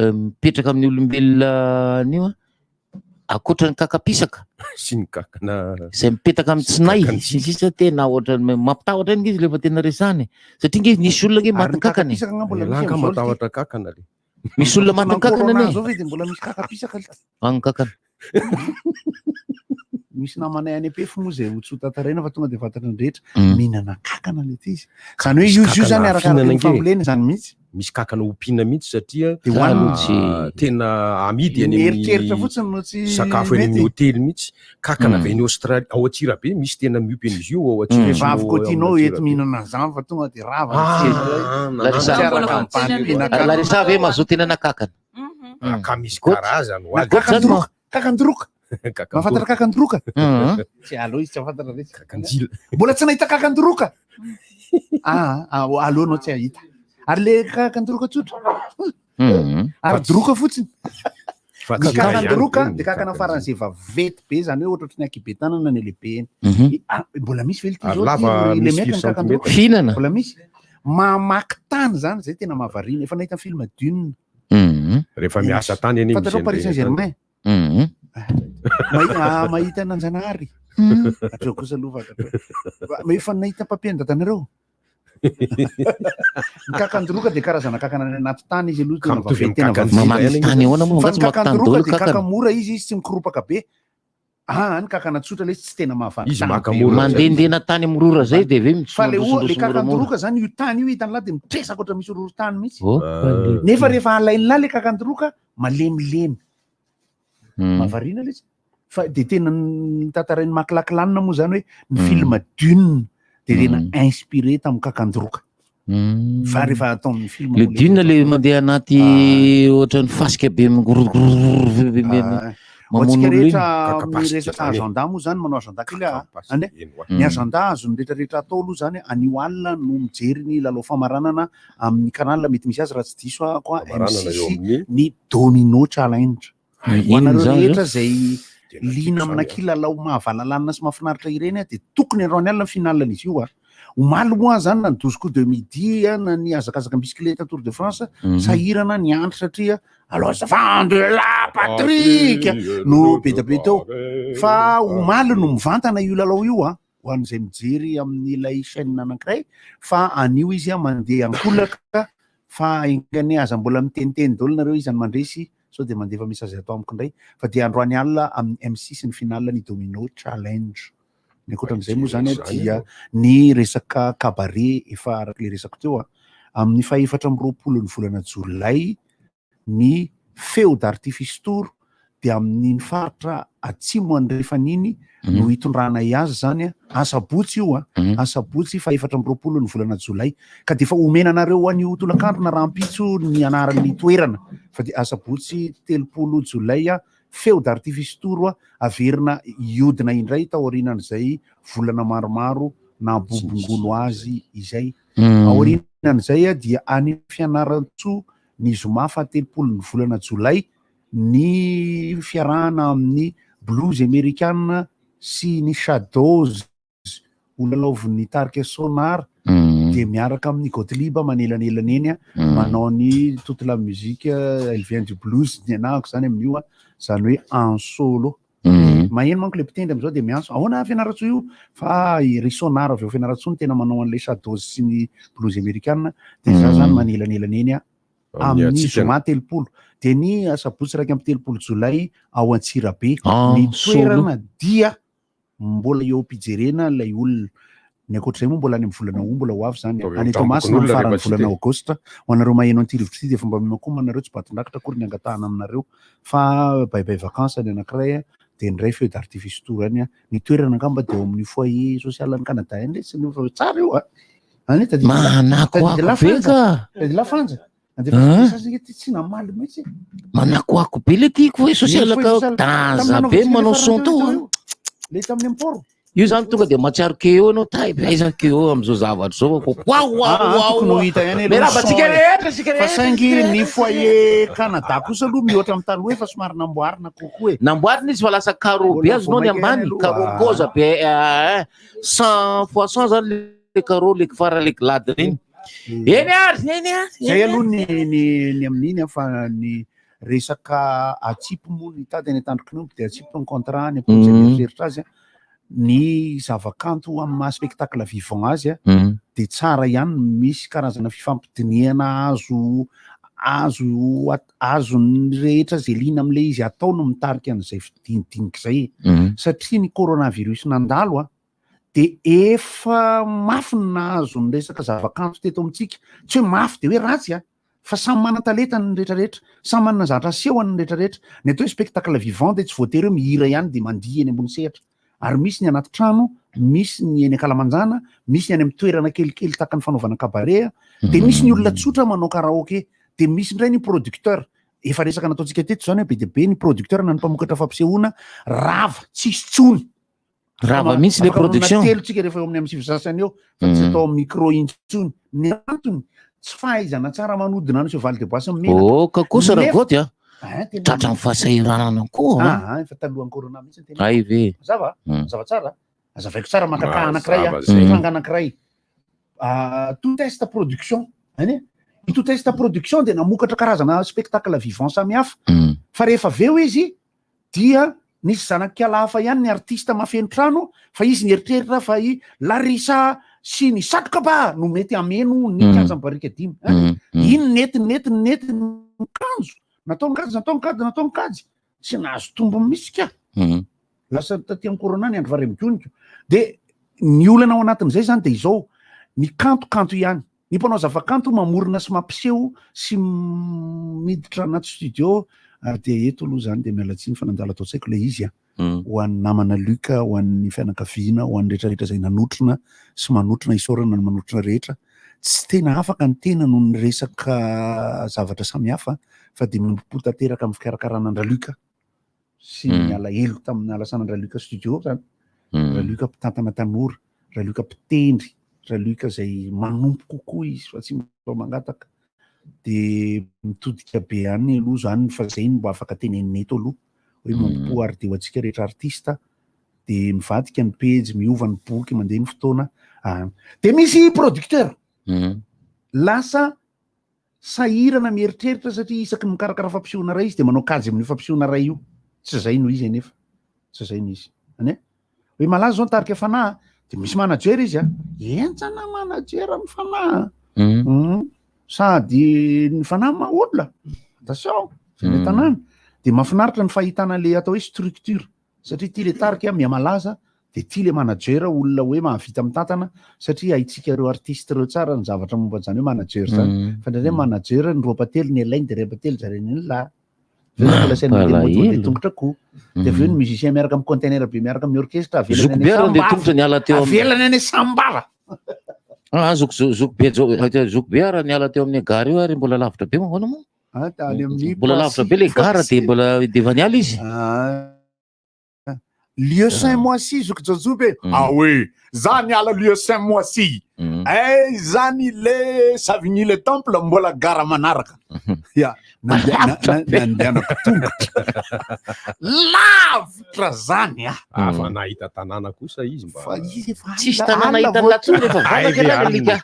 mipetraka amin'ny olombelona an'io akoatra ny kakapisaka
sy ny kakana
izay mipetaka amin'ny tsinay sisa tena ohatrany mampitahotra ny izy rehefa tena resany satria nge nisy olona nge maty kakany
laka matahotra kakana le
misy olona maty kakana ne
mbola misy kakapisaka
agny kakana
misy namanay any apefo moa zay hotsotatarena fa tonga dia fantatra ny rehetra mihinana kakana le ty izy zany hoe io zany arakaraka ny fambolena zany mihitsy
misy kakana ompiana mihitsy satria tena amidy
eritreritra fotsiny no tsy
sakafo eny amin'ny hôtely mihitsy kakana avy any Australie ao Atsirabe misy tena miompy an'izy io ao Atsirabe
vavy continent eto mihinana zany fa tonga de
Larissa ve mazoto hinana kakana
ka misy karazany
kakandroka mahafantatra kakandroka tsy aloha izy tsy afantatra rehetra
kakanjila
mbola tsy nahita kakandroka alohanao tsy ahita ary le kakandroka tsotra ary droka fotsiny kakandroka de kakana faran'izay vavety be zany hoe ohatratra ny akibetanana ny lehibe eny mbola misy vely le meka kakandroka
fihinana
mbola misy mamaky tany zany zay tena mahavariana efa nahita film Dune
rehefa miasa tany eny
fantatrao Paris Saint-Germain mahita nanjanahary atreo kosa aloha fantatrao efa nahita papien-datanareo kakandroka de karazana kakana any anaty tany izy aloha tena
mamaky tany ahoana moa
fa ny kakandroka de kakamora izy tsy mikropaka be ny kakana tsotra le tsy tena mahavanty
mandendena tany mirora zay de ve
fa le kakandroka zany io tany io hitany la de mitresaka oatra misy ororo tany mihitsy nefa rehefa alain'la le kakandroka malemilemy mahavariana le fa de tena tantarainy makilakilanina moa zany hoe ny film Dune de tena inspiré tamin'ny kakandroka fa rehefa ataon'ny film
le Dune le mandeha anaty ohatran'ny fasika be
ohatsika rehetra miresaka agenda moa zany manao agenda kely ande ny agenda azony rehetrarehetra atao aloha zany anio alina no mijery ny lalao famaranana amin'ny kanala mety misy azy raha tsy diso koa M6 ny Domino Challenge hoanareo rehetra zay lina amina kilalao mahavalalana sy mahafinaritra ireny de tokony androany alina finalan'izy io omaly moa zany na ny 12 coups de midi na ny azakazaka bisikileta Tour de France sahirana ny andro satria alors ça va de la Patrick no be da be tao fa omaly no mivantana io lalao io ho an'izay mijery amin'ilay chaîne anankiray fa anio izy mandeha ankolaka fa ingany aza mbola miteniteny daholo nareo izy any mandresy so de mandefa message atao amiko indray fa de androany alina amin'ny M6 ny finale ny Domino Challenge ny akoatran'izay moa zany dia ny resaka cabaret efa araka le resako teo amin'ny 24 ny volana Jolay ny feu d'artifice tour de amin'ny faritra atsimo andrefaniny no hitondrana azy zany asabotsy io asabotsy 24 ny volana Jolay ka de fa omena anareo an'io tolakandro na rahampitso ny anaran'ny toerana fa de asabotsy 30 Jolay feu d'artifice tour averina iodina indray taorianan'izay volana maromaro na bobongolo azy izay aorianan'izay dia any fianaran-tsoa ny zoma 30 ny volana Jolay ny fiarahana amin'ny blues américaine sy ny shadows olalaovin'ny tarika sonar de miaraka amin'ny Gottlieb manelanelana eny manao ny toute la musique elle vient du blues ny anahako zany amin'io zany hoe en solo maheno manko le mpitendry am'izao de mianso ahoana fianaratsoa io fa ry sonar avy eo fianaratsoa ny tena manao an'le shadows sy ny blues américaine de za zany manelanelana eny amin'ny zoma 30 de ny asabotsy raiky amin'ny 30 Jolay ao Antsirabe ny toerana dia mbola eo ampijerena lay olona ny akoatr'izay moa mbola any amin'ny volana mbola ho avy zany any Tomasina amin'ny farany volana Aogositra ho anareo maheno an'ity de fomba mimakoma anareo tsy batondrakatra akory ny angatahana aminareo fa baibay vacances ny anankiray de ndray feu d'artifice tour any ny toerana angamba de eo amin'ny foyer social any Canada any sy ny tsara io
de
lafanja tsy namaly mihitsy
manakoako be le tiako hoe social daza be manao son to
le tamin'ny amporo
io zany tonga de matsiaro keo anao taizany keo am'izao zavatra zao
tokony hita ihany fa saingy ny foyer Canada kosa aloha mihoatra amin'ny taloha efa somary namboarina kokoa
namboarina izy fa lasa carreau be azonao ny ambany carreau goza be 100x100 zany le carreau le fara le glade reny
zay aloha ny amin'iny fa ny resaka atsipy moa ny tady any tandrokiny de atsipy ny contrat ny ampijeritra azy ny zavakanto amin'ny maha spectacle vivant azy de tsara ihany misy karazana fifampidiniana azo ny rehetra zay lina am'le izy atao no mitarika an'izay fidinidinika zay satria ny coronavirus nandalo de efa mafy ny nahazo ny resaka zavakanto teto amitsika tsy hoe mafy de hoe ratsy fa samy manan-talentany ny rehetrarehetra, samy manana zavatra asehony ny rehetrarehetra. Ny atao hoe spectacle vivant de tsy voatery hoe mihira ihany de mandihy eny ambony sehatra, ary misy ny anaty trano, misy ny eny Akalamanjana, misy ny any amin'ny toerana kelikely tahaka ny fanaovana kabarea, de misy ny olona tsotra manao karaoke, de misy ndray ny producteur. Efa resaka nataontsika teto zany be de be ny producteur na ny mpamokatra fampisehoana rava tsisy tsony.
Rava mihitsy le production.
Telotsika rehefa eo amin'ny sivy sasany eo fa tsy atao micro intsony. Ny antony tsy fahaizana tsara manodina an'io Val de Bois mena.
Ka kosa raha voty a. Tratra ny fahasahiranana koa.
Efa talohan'ny corona mihitsy ny tena.
Ay ve.
Zava tsara. Azavaiko tsara makaka anankiray fanga anankiray. Tout test production. Any tout test production dia namokatra karazana spectacle vivant samihafa. Fa rehefa aveo izy dia nisy zanak'ala hafa ihany ny artista mafeno trano, fa izy ny eritreritra fa i Larissa sy ny Satroka ba no mety ameno ny kazany barika dimy. Iny nety kanjo. Natao mikajy. Tsy nahazo tombo misy ka. Lasa taty amin'ny corona ny andro vary amikonika. De ny olana ao anatin'izay zany de izao, ny kanto ihany. Ny mpanao zavakanto mamorona sy mampiseho sy miditra anaty studio. De eto aloha zany de mialatsiny fa nandalo atao tsaiko le izy ho an'ny namana Luka, ho an'ny fianakaviana, ho an'ny rehetrarehetra zay nanotrona sy manotrona isaorana ny manotrona rehetra. Tsy tena afaka ny tena noho ny resaka zavatra samihafa, fa de mimpo tanteraka amin'ny fikarakarana Andra Luka sy miala elo tamin'ny alasan'Andra Luka studio zany. Andra Luka mpitantana tanora, Andra Luka mpitendry, Andra Luka zay manompo kokoa izy fa tsy mba mangataka. De mitodika be any aloha zany fa zay mba afaka tenenina eto aloha hoe mampo ary de antsika rehetra artista, de mivadika ny pejy, miova ny boky, mandeha ny fotoana. De misy producteur lasa sahirana mieritreritra satria isaky ny mikarakara fampisehoana ray izy de manao kajy amin'ny fampisehoana ray io. Tsy zay no izy anefa, tsy zay no izy. Ane hoe malaza zao nitarika fanahy de misy manager izy entsana manager amin'ny fanahy. Sady ny fanahy olona attention feny tanàna de mahafinaritra ny fahitana le atao hoe structure satria ty le tarika miamalaza de ty le manager olona hoe mahavita mitantana satria haitsika reo artiste reo tsara ny zavatra momba zany hoe manager zany fa ndraindray manager ny roapatelo ny alainy de repatelo zareny ny lahy mbola sainy tongotra koa de aveo ny musicien miaraka amin'ny conteneur be miaraka amin'ny orchestre avelany any sambava.
Zokobe raha niala teo amin'ny gare io ary mbola lavitra be mahona moa. Mbola lavitra be le gara de mbola defa niala izy.
Lieu Saint-Moisy zoko Jojobe. Oui, za niala lieu Saint-Moisy. Zany le Savigny le temple mbola gara manaraka. Ya, nandehanako tongotra. Lavitra zany
Fa nahita tanàna kosa izy mba.
Fa izy efa
tsisy tanàna hita latsony rehefa valaka la lika.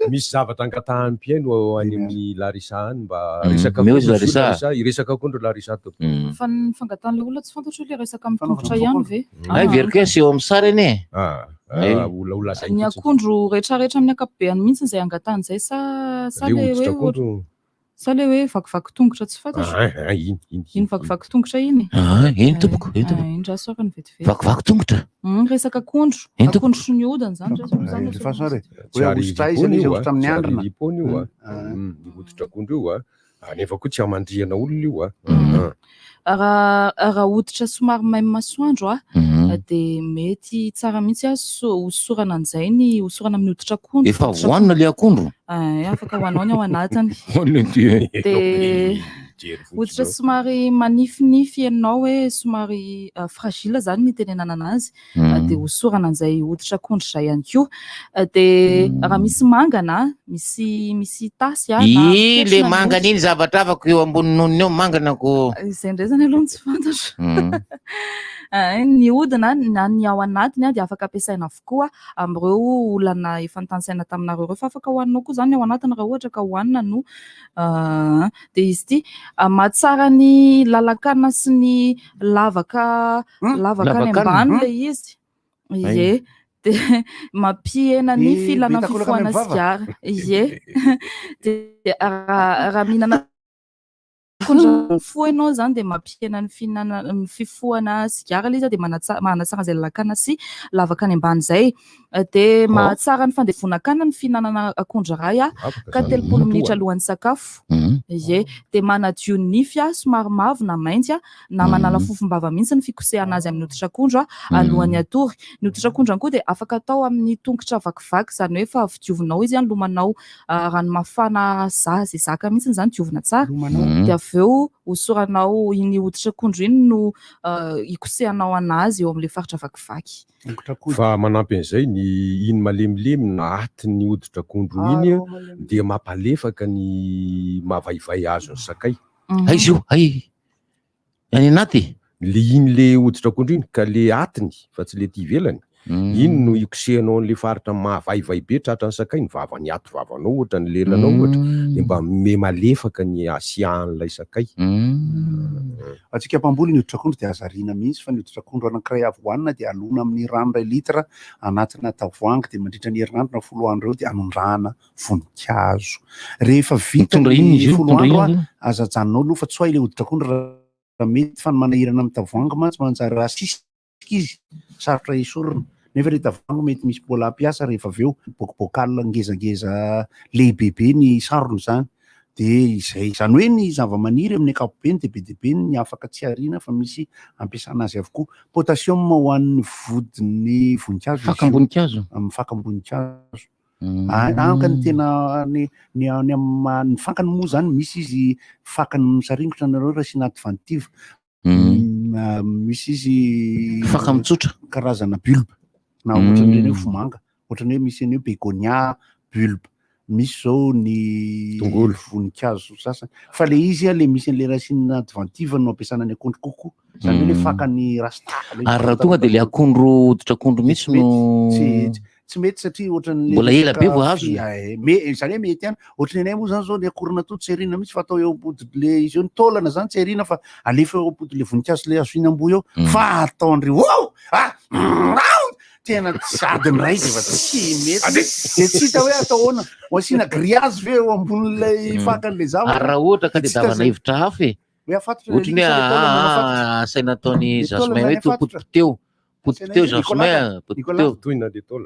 Misy zavatra ankatahan'ny mpiaino any amin'ny Larissa any mba resaka koa ndro Larissa to.
Fangatan'le olona tsy fantatro le resaka amin'ny tongotra ihany ve?
Ay veriko hoe seho amin'ny sary ene.
Ny akondro rehetrarehetra amin'ny akapobeany mihitsy zay angatany zay sa le hoe vakivaky tongotra tsy fantatro. Iny vakivaky tongotra iny.
Iny tompoko.
Indra sorany vetivety.
Vakivaky tongotra.
Resaka akondro. Akondro sy ny hodiny zany.
Hoditra akondro io nefa koa tsy amandriana olona io
raha hoditra somary mahay masoandro de mety tsara mihitsy hosorana an'izay ny hosorana amin'ny hoditra akondro.
Efa voanina le akondro.
Afaka hoanao ny ao anatiny. De hoditra somary manifinify ianao hoe somary fragile zany ny tenenana anazy de hosorana an'izay hoditra akondro zay ihany koa. De raha misy mangana, misy tasy
le mangana iny zavatra afaka eo ambony nonony eo mangana ko.
Izay ndray zany aloha tsy fantatro. Ny hodina na ny ao anatiny dia afaka ampiasaina avokoa amin'ireo olana efa nitansaina taminareo reo fa afaka hoaninao koa zany ao anatiny raha ohatra ka hoanina no de izy ty mahatsara ny lalakana sy ny lavaka ny ambany le izy. Ie. De mampihena ny filana fifohana sigara. Ie. De raha mihinana Fo ianao zany dia mampiena ny fifohana sigara ilay izy dia manatsara izay lalakana sy lavaka any ambany izay. Dia mahatsara ny fandevonan-kanina ny fihinanana akondro iray ka 30 minitra alohan'ny sakafo. Ie, dia manadio ny nify somary mavo na mainty na manala fofom-bava mihitsy ny fikosehana azy amin'ny hoditra-akondro alohan'ny atory. Ny hoditra-akondro ihany koa dia afaka atao amin'ny tongotra vakivaky, izany hoe fa avy diovinao izy lomanao rano mafana izay zaka mihitsy zany diovina tsara. Dia avy eo hosoranao iny hoditra-akondro iny no ikosehanao anazy eo amin'ilay faritra vakivaky.
Fa manampy an'izay ny iny malemilemy na atin'ny hoditra-akondro iny dia mampalefaka ny mahavaivay azo ny sakay.
Izy io, any anaty
le iny le hoditra-akondro iny ka le atiny fa tsy le ty ivelany. Iny no ikosehanao an'le faritra mahavaivay be tratra ny sakay, ny vavany ato vavanao ohatra ny lelanao ohatra dia mba me malefaka ny asian'ilay sakay.
Atsika mpamboly ny hoditra-akondro dia azariana mihitsy fa ny hoditra-akondro anankiray avy hoanina dia alona amin'ny rano 1 litra anatina tavoahangy dia mandritra ny herinandro na 10 andro eo dia anondrahana voninkazo. Rehefa vita ny 10 andro azajanonao aloha fa tsy ho ilay hoditra-akondro raha mety fa manahirana amin'ny tavoahangy mantsy manjary asisika izy sarotra esorina. Nefa ilay tavoahangy mety misy mbola ampiasa rehefa avy eo bokal ngezangeza lehibebe ny sarony zany. Dia izany hoe ny zava-maniry amin'ny ankapobeny dia be dia be ny afaka tsy ariana fa misy ampiasana azy avokoa. Potassium ho an'ny vodin'ny voninkazo.
Fakam-boninkazo.
Amin'ny fakam-boninkazo. Anka ny tena ny fakany moa zany misy izy fakany misaringotra nareo raha sy adventive. Misy izy
faka-mitsotra
karazana bulbe na ohatran'ireny hoe fomanga, ohatran'ny hoe misy ny bégonia bulbe, misy zao ny tongolo voninkazo sasany fa le izy le misy an'le racine adventive no ampiasana ny akondro kokoa, zany hoe le fakany rasta.
Ary raha tonga dia le akondro hoditra-akondro mihitsy no
tsy mety satria ohatran'le
mbola ela be vao azo.
Zany hoe mety ihany ohatran'ny anay moa zany zao ny akorana to tsy ariana mihitsy fa atao eo am-podin'le izy eo ny taolana zany tsy ariana fa alefa eo am-podin'le voninkazo le azo iny amboa eo fa ataon'ireo tena sadiny raiky fa tsy mety dia tsy hita hoe ataoana ho asiana grillage ve eo ambonin'ilay fakan'le zava.
Ary raha ohatra ka dia davana hevitra hafa ohatry hoe saina ataony Jasmin hoe potipoteo Jasmin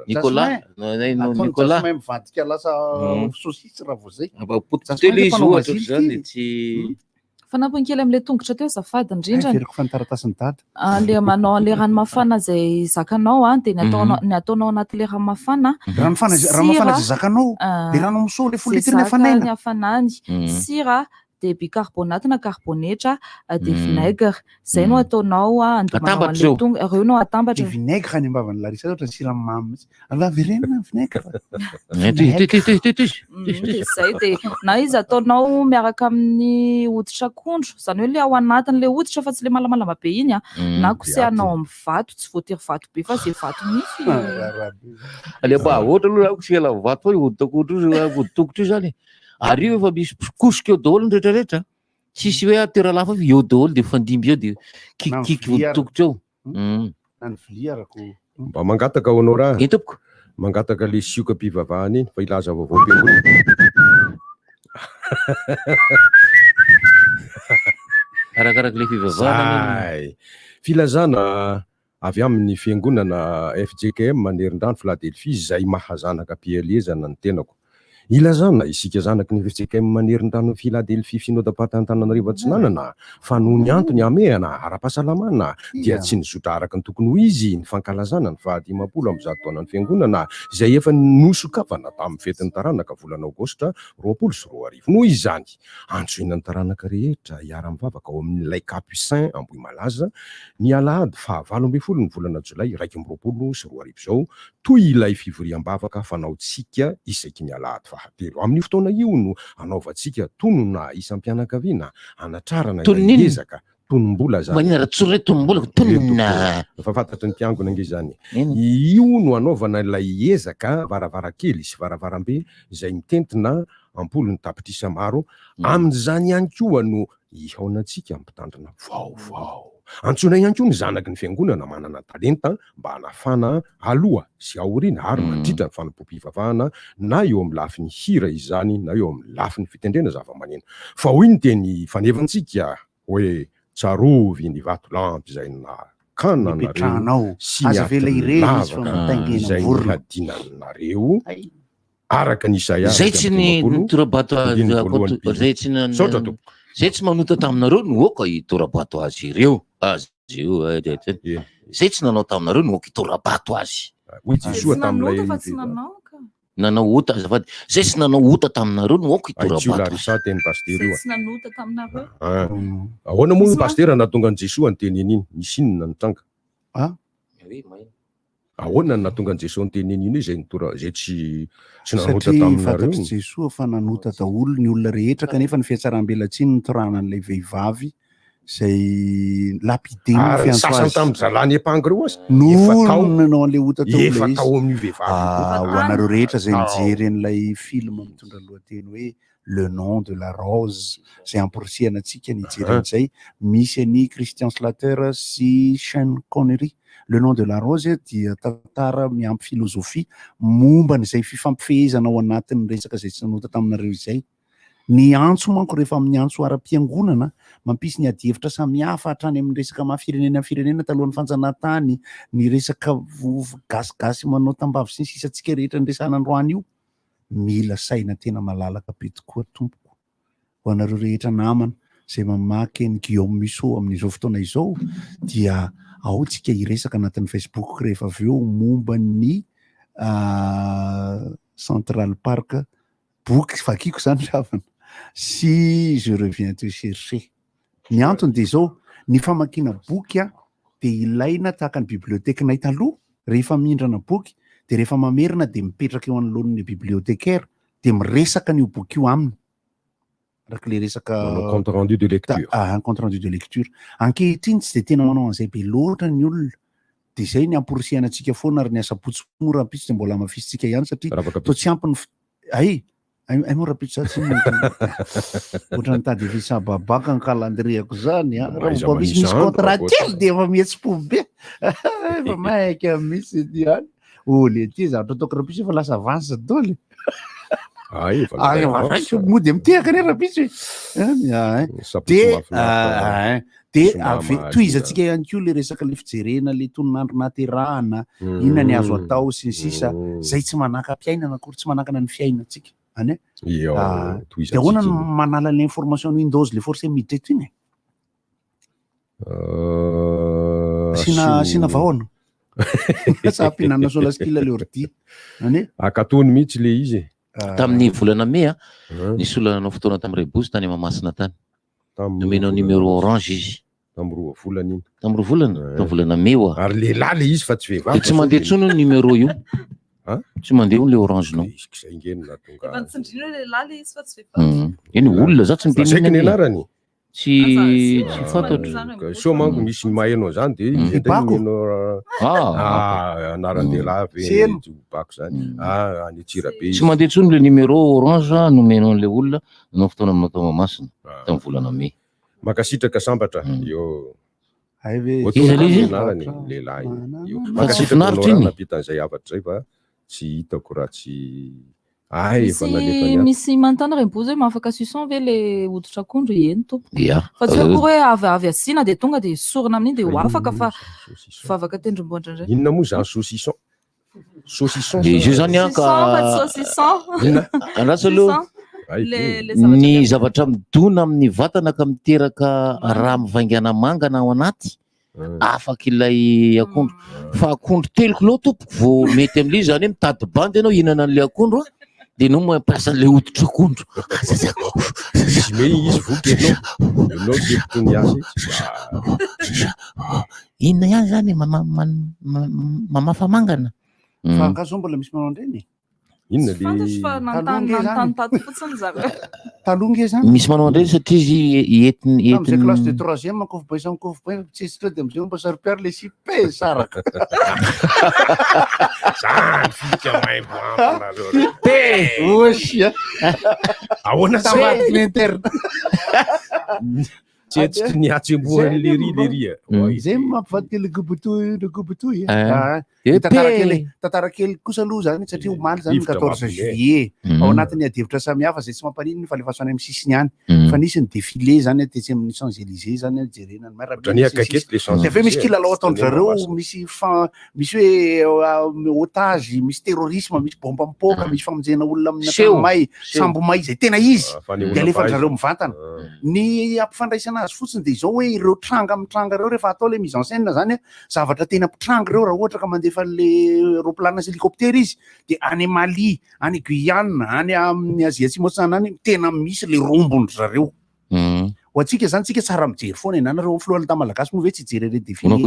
Nicolas
mivadika lasa sosisy raha vao zay
potipoteo le izy ohatra zany tsy
fanampiny kely amin'ilay tongotra teo zafady indrindra
veriko fantaratasin'ny dada
le manao an'ilay rano mafana izay zakanao dia ny ataonao anatin'ilay rano mafana
rano mafana izay zakanao le rano misao le folitry
hafanany hafanany sira dia bicarbonate na carbonetra dia vinaigre zay no ataonao andomanao an'ilay tonga ireo no atambatra.
Vinaigre any ambavan'ny Larissa ohatra siramamy mihitsy alaverenina vinaigre
zay dia na izy ataonao miaraka amin'ny hoditra-akondro zany hoe le ao anatin'ilay hoditra fa tsy le malamalama be iny na kosehanao amin'ny vato tsy voatery vato be fa zay vato misy
alefa ohatra aloha kosehana vato fa hoditra-akondro vodin-tongotra io zany ary io efa misy kosika eo daholo ny rehetrarehetra tsisy hoe toera lafa fa eo daholo dia fandimby eo dia kikiky vodin-tongotra eo
na ny viliarako
mba mangataka ao anao raha
tompoko
mangataka le sioka-pivavahana iny fa ilaza vaovao mpiangonana
arakaraka le fivavahana
filazana avy amin'ny fiangonana FJKM Manerin-drano Philadelphie izay mahazanaka mpielezana ny tenako. Ilazana isika zanaky ny FJKM Manerin-drano Philadelphie Synodam-pahatantananarivo Atsinanana fa noho ny antony amehana ara-pahasalamana dia tsy nizotra araka ny tokony ho izy ny fankalazana ny 510 amin'ny 100 taonan'ny fiangonana izay efa nosokafana tamin'ny fetin'ny taranaka volana Aogositra 2024. Noho izany antsoinan'ny taranaka rehetra hiara-mivavaka ao amin'ilay Capucin Ambohimalaza ny alahady 29 ny volana Jolay 2024 zao toy ilay fivoriam-bavaka fanaontsika isaky ny alahady fahatelo. Amin'ny fotoana io no anaovantsika tonona isam-pianakaviana anatrarana ezaka tonom-bola zany.
Manina ratsory tonom-bola tonona.
Fa fantatry ny mpiangona ange zany. Io no anaovana ilay ezaka varavarakely sy varavarambe izay mitentina ampolony tapitrisa maro amin'izany ihany koa no ihaonantsika ampitandrina vaovao. Antsoina ihany koa ny zanaky ny fiangonana manana talenta mba hanafana aloha sy aoriana ary mandritra ny fanampom-pivavahana na eo amin'ny lafiny hira izany na eo amin'ny lafiny fitendrena zava-maneno. Fa hoy ny teny fanevantsika hoe tsarovy ny vatolampy izay nakananareo sy niatylavaka izay nihadinanareo araka ny Isaia.
Zay tsy ny torabato zay tsy manota taminareo no oka itorabato azy ireo zay tsy nanao taminareo no oka itorabato azy nanao ota azafady zay tsy nanao ota taminareo no oka itorabato
ahoana moa pastera nahatonga ny Jesosy anteny an'iny misy inona nitranga ahoana ny nahatonga ny Jesosy anteny an'iny zay zay tsy nanota taminareo.
Jesosy efa nanota daholo ny olona rehetra kanefa ny fiatsaram-belatsiny nitorana an'ilay vehivavy zay lapideny
sasany tamin'ny zalany epangy reo azy
nanao an'ilay ota
efa tao amin'ny vehivavy
ho anareo rehetra zay mijery an'ilay film mitondra lohateny hoe Le nom de la rose zay amporisihana antsika ny ijeren'izay misy any Christian Slater sy Sean Connery. Le nom de la rose dia tantara miampy filozofia momba n'izay fifampifehezana ao anatin'ny resaka izay tsy nanota taminareo izay. Ny antso manko rehefa amin'ny antso ara-piangonana mampisy ny adihevitra samihafa hatrany amin'ny resaka mahafirenena firenena talohan'ny fanjanahantany, ny resaka gasigasy manao tambavy sy ny sisa antsika rehetra nyresana androany io. Mila saina tena malalaka be tokoa tompoko ho anareo rehetra namana zay mamaky ny Guillaume Musso amin'izao fotoana izao dia ao tsika hiresaka anatin'ny Facebook rehefa avy eo momba ny Central Park boky vakiako zany ravana si je reviens te chercher. Ny antony dia zao ny famakiana boky dia ilaina tahaka ny bibliotekinay taloha rehefa mihindrana boky dia rehefa mamerina dia mipetraka eo anoloan'ny bibliotekaire dia miresaka n'io boky io aminy araka le resaka
compte rendu de lecture
compte rendu de lecture. Ankehitriny tsy dia tena manao an'izay be loatra ny olona dia izay ny amporisihana antsika foana ary ny asapotsy mora ampitsy dia mbola amafisitsika ihany satria to tsy ampiny ay mora ampitsy tsy ohatra ny tady efa isababaka ny calendriako zany raha mba misy contrat kely dia efa mihetsi-po be efa maika misy ihany le ty zavatra ataoko rapitsy efa lasa vansy daoly mody mitehaka ne rapitsy dia toizatsika ihany koa le resaka le fijerena le toninandro naterahana inona ny azo atao sy ny sisa zay tsy manaka-piainana akory tsy manakana ny fiainantsika any dia ahoana no manala le information Windows le forcé midreto iny sina vahoana sampinana solaskila le ordi
akatony mihitsy le izy
tamin'ny volana May nisy olana nanao fotoana tamin'ny Rebosy tany Mahamasina tany nomenao numéro orange izy
tamin'ny roa volana iny
tamin'ny roa volana tamin'ny volana May
ary lehilahy le izy fa tsy vehivavy
tsy mandeha tsony ny numéro io tsy mandeha le orange no iny olona za tsy
miteny ny anarany
tsy fantatro
so manko misy ny mahaino zany dia anaran-dehilahy bako zany any Tsirabe
tsy mandeha tsony le numéro orange nomenao an'le olona nanao fotoana aminao tao Mahamasina tamin'ny volana May
makasitraka sambatra eo
anarany
lehilahy
makasitranapitan'izay
avatra zay fa tsy hitako raha tsy
misy manontany Rembozy hoe mahafaka suson ve le hoditra akondro eny tompo fa tsy akory hoe avy asina dia tonga dia sorina amin'iny dia ho afaka fa vavaka tendrombohitra indray
inona moa zany saucisson
izy io zany anasa aloha ny zavatra midona amin'ny vatana ka miteraka raha mivaingana mangana ao anaty afaka ilay akondro fa akondro 3 kilô tompoko vao mety amin'ilay zany hoe mitady bandy ianao hihinana an'ilay akondro dia nao mampiasa an'ilay hoditra akondro
izy voky ianao tepitony azy
inona ihany zany mamafa mangana
fa ka zao mbola misy manao andreny
inona
talonge zany
misy manao andreny satria izy
entin'izay classe de troisième ankofobay sa ankofobay tsisitra dia am'izay mba saropiary le sipe saraka
zany fika maimboampanareo
osia
ahoana
tamatiny interne
Tsy niatsembohan'le ry
zay mampivadika le gobotoy tantara kely kosa aloha zany satria omaly zany 14 juillet ao anatin'ny adihevitra samihafa zay tsy mampanino fa lefa soany amin'ny sisiny any fa nisy ny défilé zany atetsy amin'ny Champs-Élysées zany jerenany miarade misy kilalao ataondry zareo misy hoe otage misy terrorisme misy bomba mipoka misy famonjena olona amin'ny sambo may zay tena izy de alefa zareo mivantana ny ampifandraisana azy fotsiny de izao hoe ireo tranga mitranga reo rehefa atao le mise en scène zany zavatra tena mpitranga reo raha ohatra ka mandefa le roplanina sy hélicoptère izy de any Mali any Guyane any amin'ny Asie Atsimo any tena misy le rombondry zareo ho atsika zany tsika tsara mijery foana enanareo filohan'ny malagasy moa ve tsy jery ireny défilé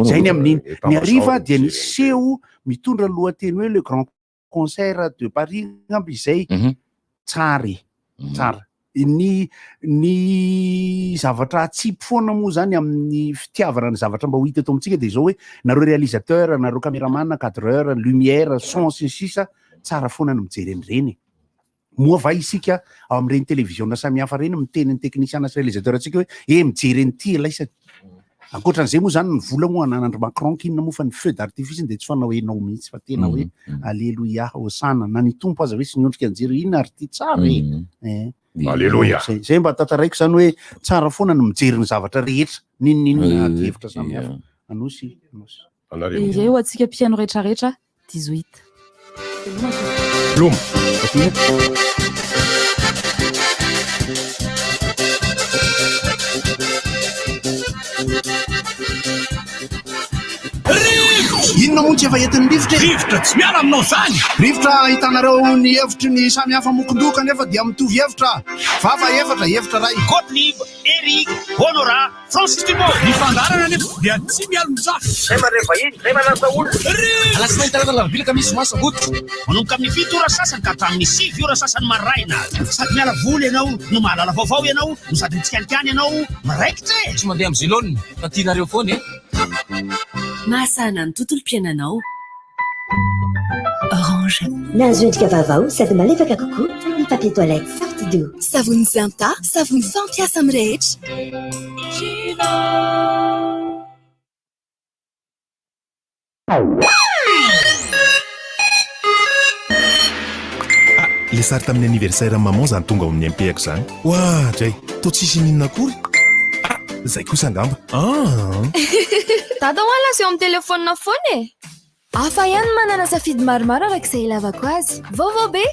zay ny amin'iny ny ariva dia nisy seho mitondra lohateny hoe le grand concert de Paris ngamby izay tsara ny zavatra atsipy foana moa zany amin'ny fitiavana ny zavatra mba ho hita eto amintsika de zao hoe nareo réalisateur nareo caméraman cadreur lumière son sy sisa tsara foana ny mijery an'ireny moa va isika ao amin'ireny télévision samihafa reny miteny ny technicien sy réalisateur atsika hoe mijery an'ity laisa ankoatran'izay moa zany ny vola moa anan'Andry Macron kinona moa fa ny feu d'artifice de tsy fanao enao mihitsy fa tena hoe alléluia hosana na ny tompo aza hoe sy niondrika anjery ino ary ty tsara
Alléluia.
Zay mba tantaraiko zany hoe tsara foana ny mijery ny zavatra rehetra ninona hevitra samihafa anosy
ireo atsika piano rehetrarehetra 18
Blom
inona moa tsy efa entin'ny rivotra tsy miala aminao zany rivotra hitanareo ny hevitry ny samihafa mokondoka nefa dia mitovy hevitra vava hevitra ray
Gottlieb, Eric, Honora, Francis Dumont nifandarana nefa dia tsy miala mizaha zay marefa iny zay manasa olona alasinainy talata larobila ka misy masaboto manomboka amin'ny 7 ora sasany ka hatramin'ny 6 ora sasany maraina sady miala voly ianao no mahalala vaovao ianao no sady mitsikanikany ianao miraikitra tsy mandeha amin'ny zilony fa tianareo foana
Mahasana ny tontolom-piainanao. Orange. Mianjoendrika vaovao sady malefaka kokoa ny papier toilette Sartido. Savony Zanta, savony fampiasa amin'ny rehetra.
Le sary tamin'ny anniversaire maman zany tonga ao amin'ny MP-ako zany oa dray to tsisy ninona akory zay kosa angamba
Dada hoala sy eo amin'ny telefonina foana e. Hafa ihany manana safidy maromaro arak'izay ilavako azy. Vaovao be.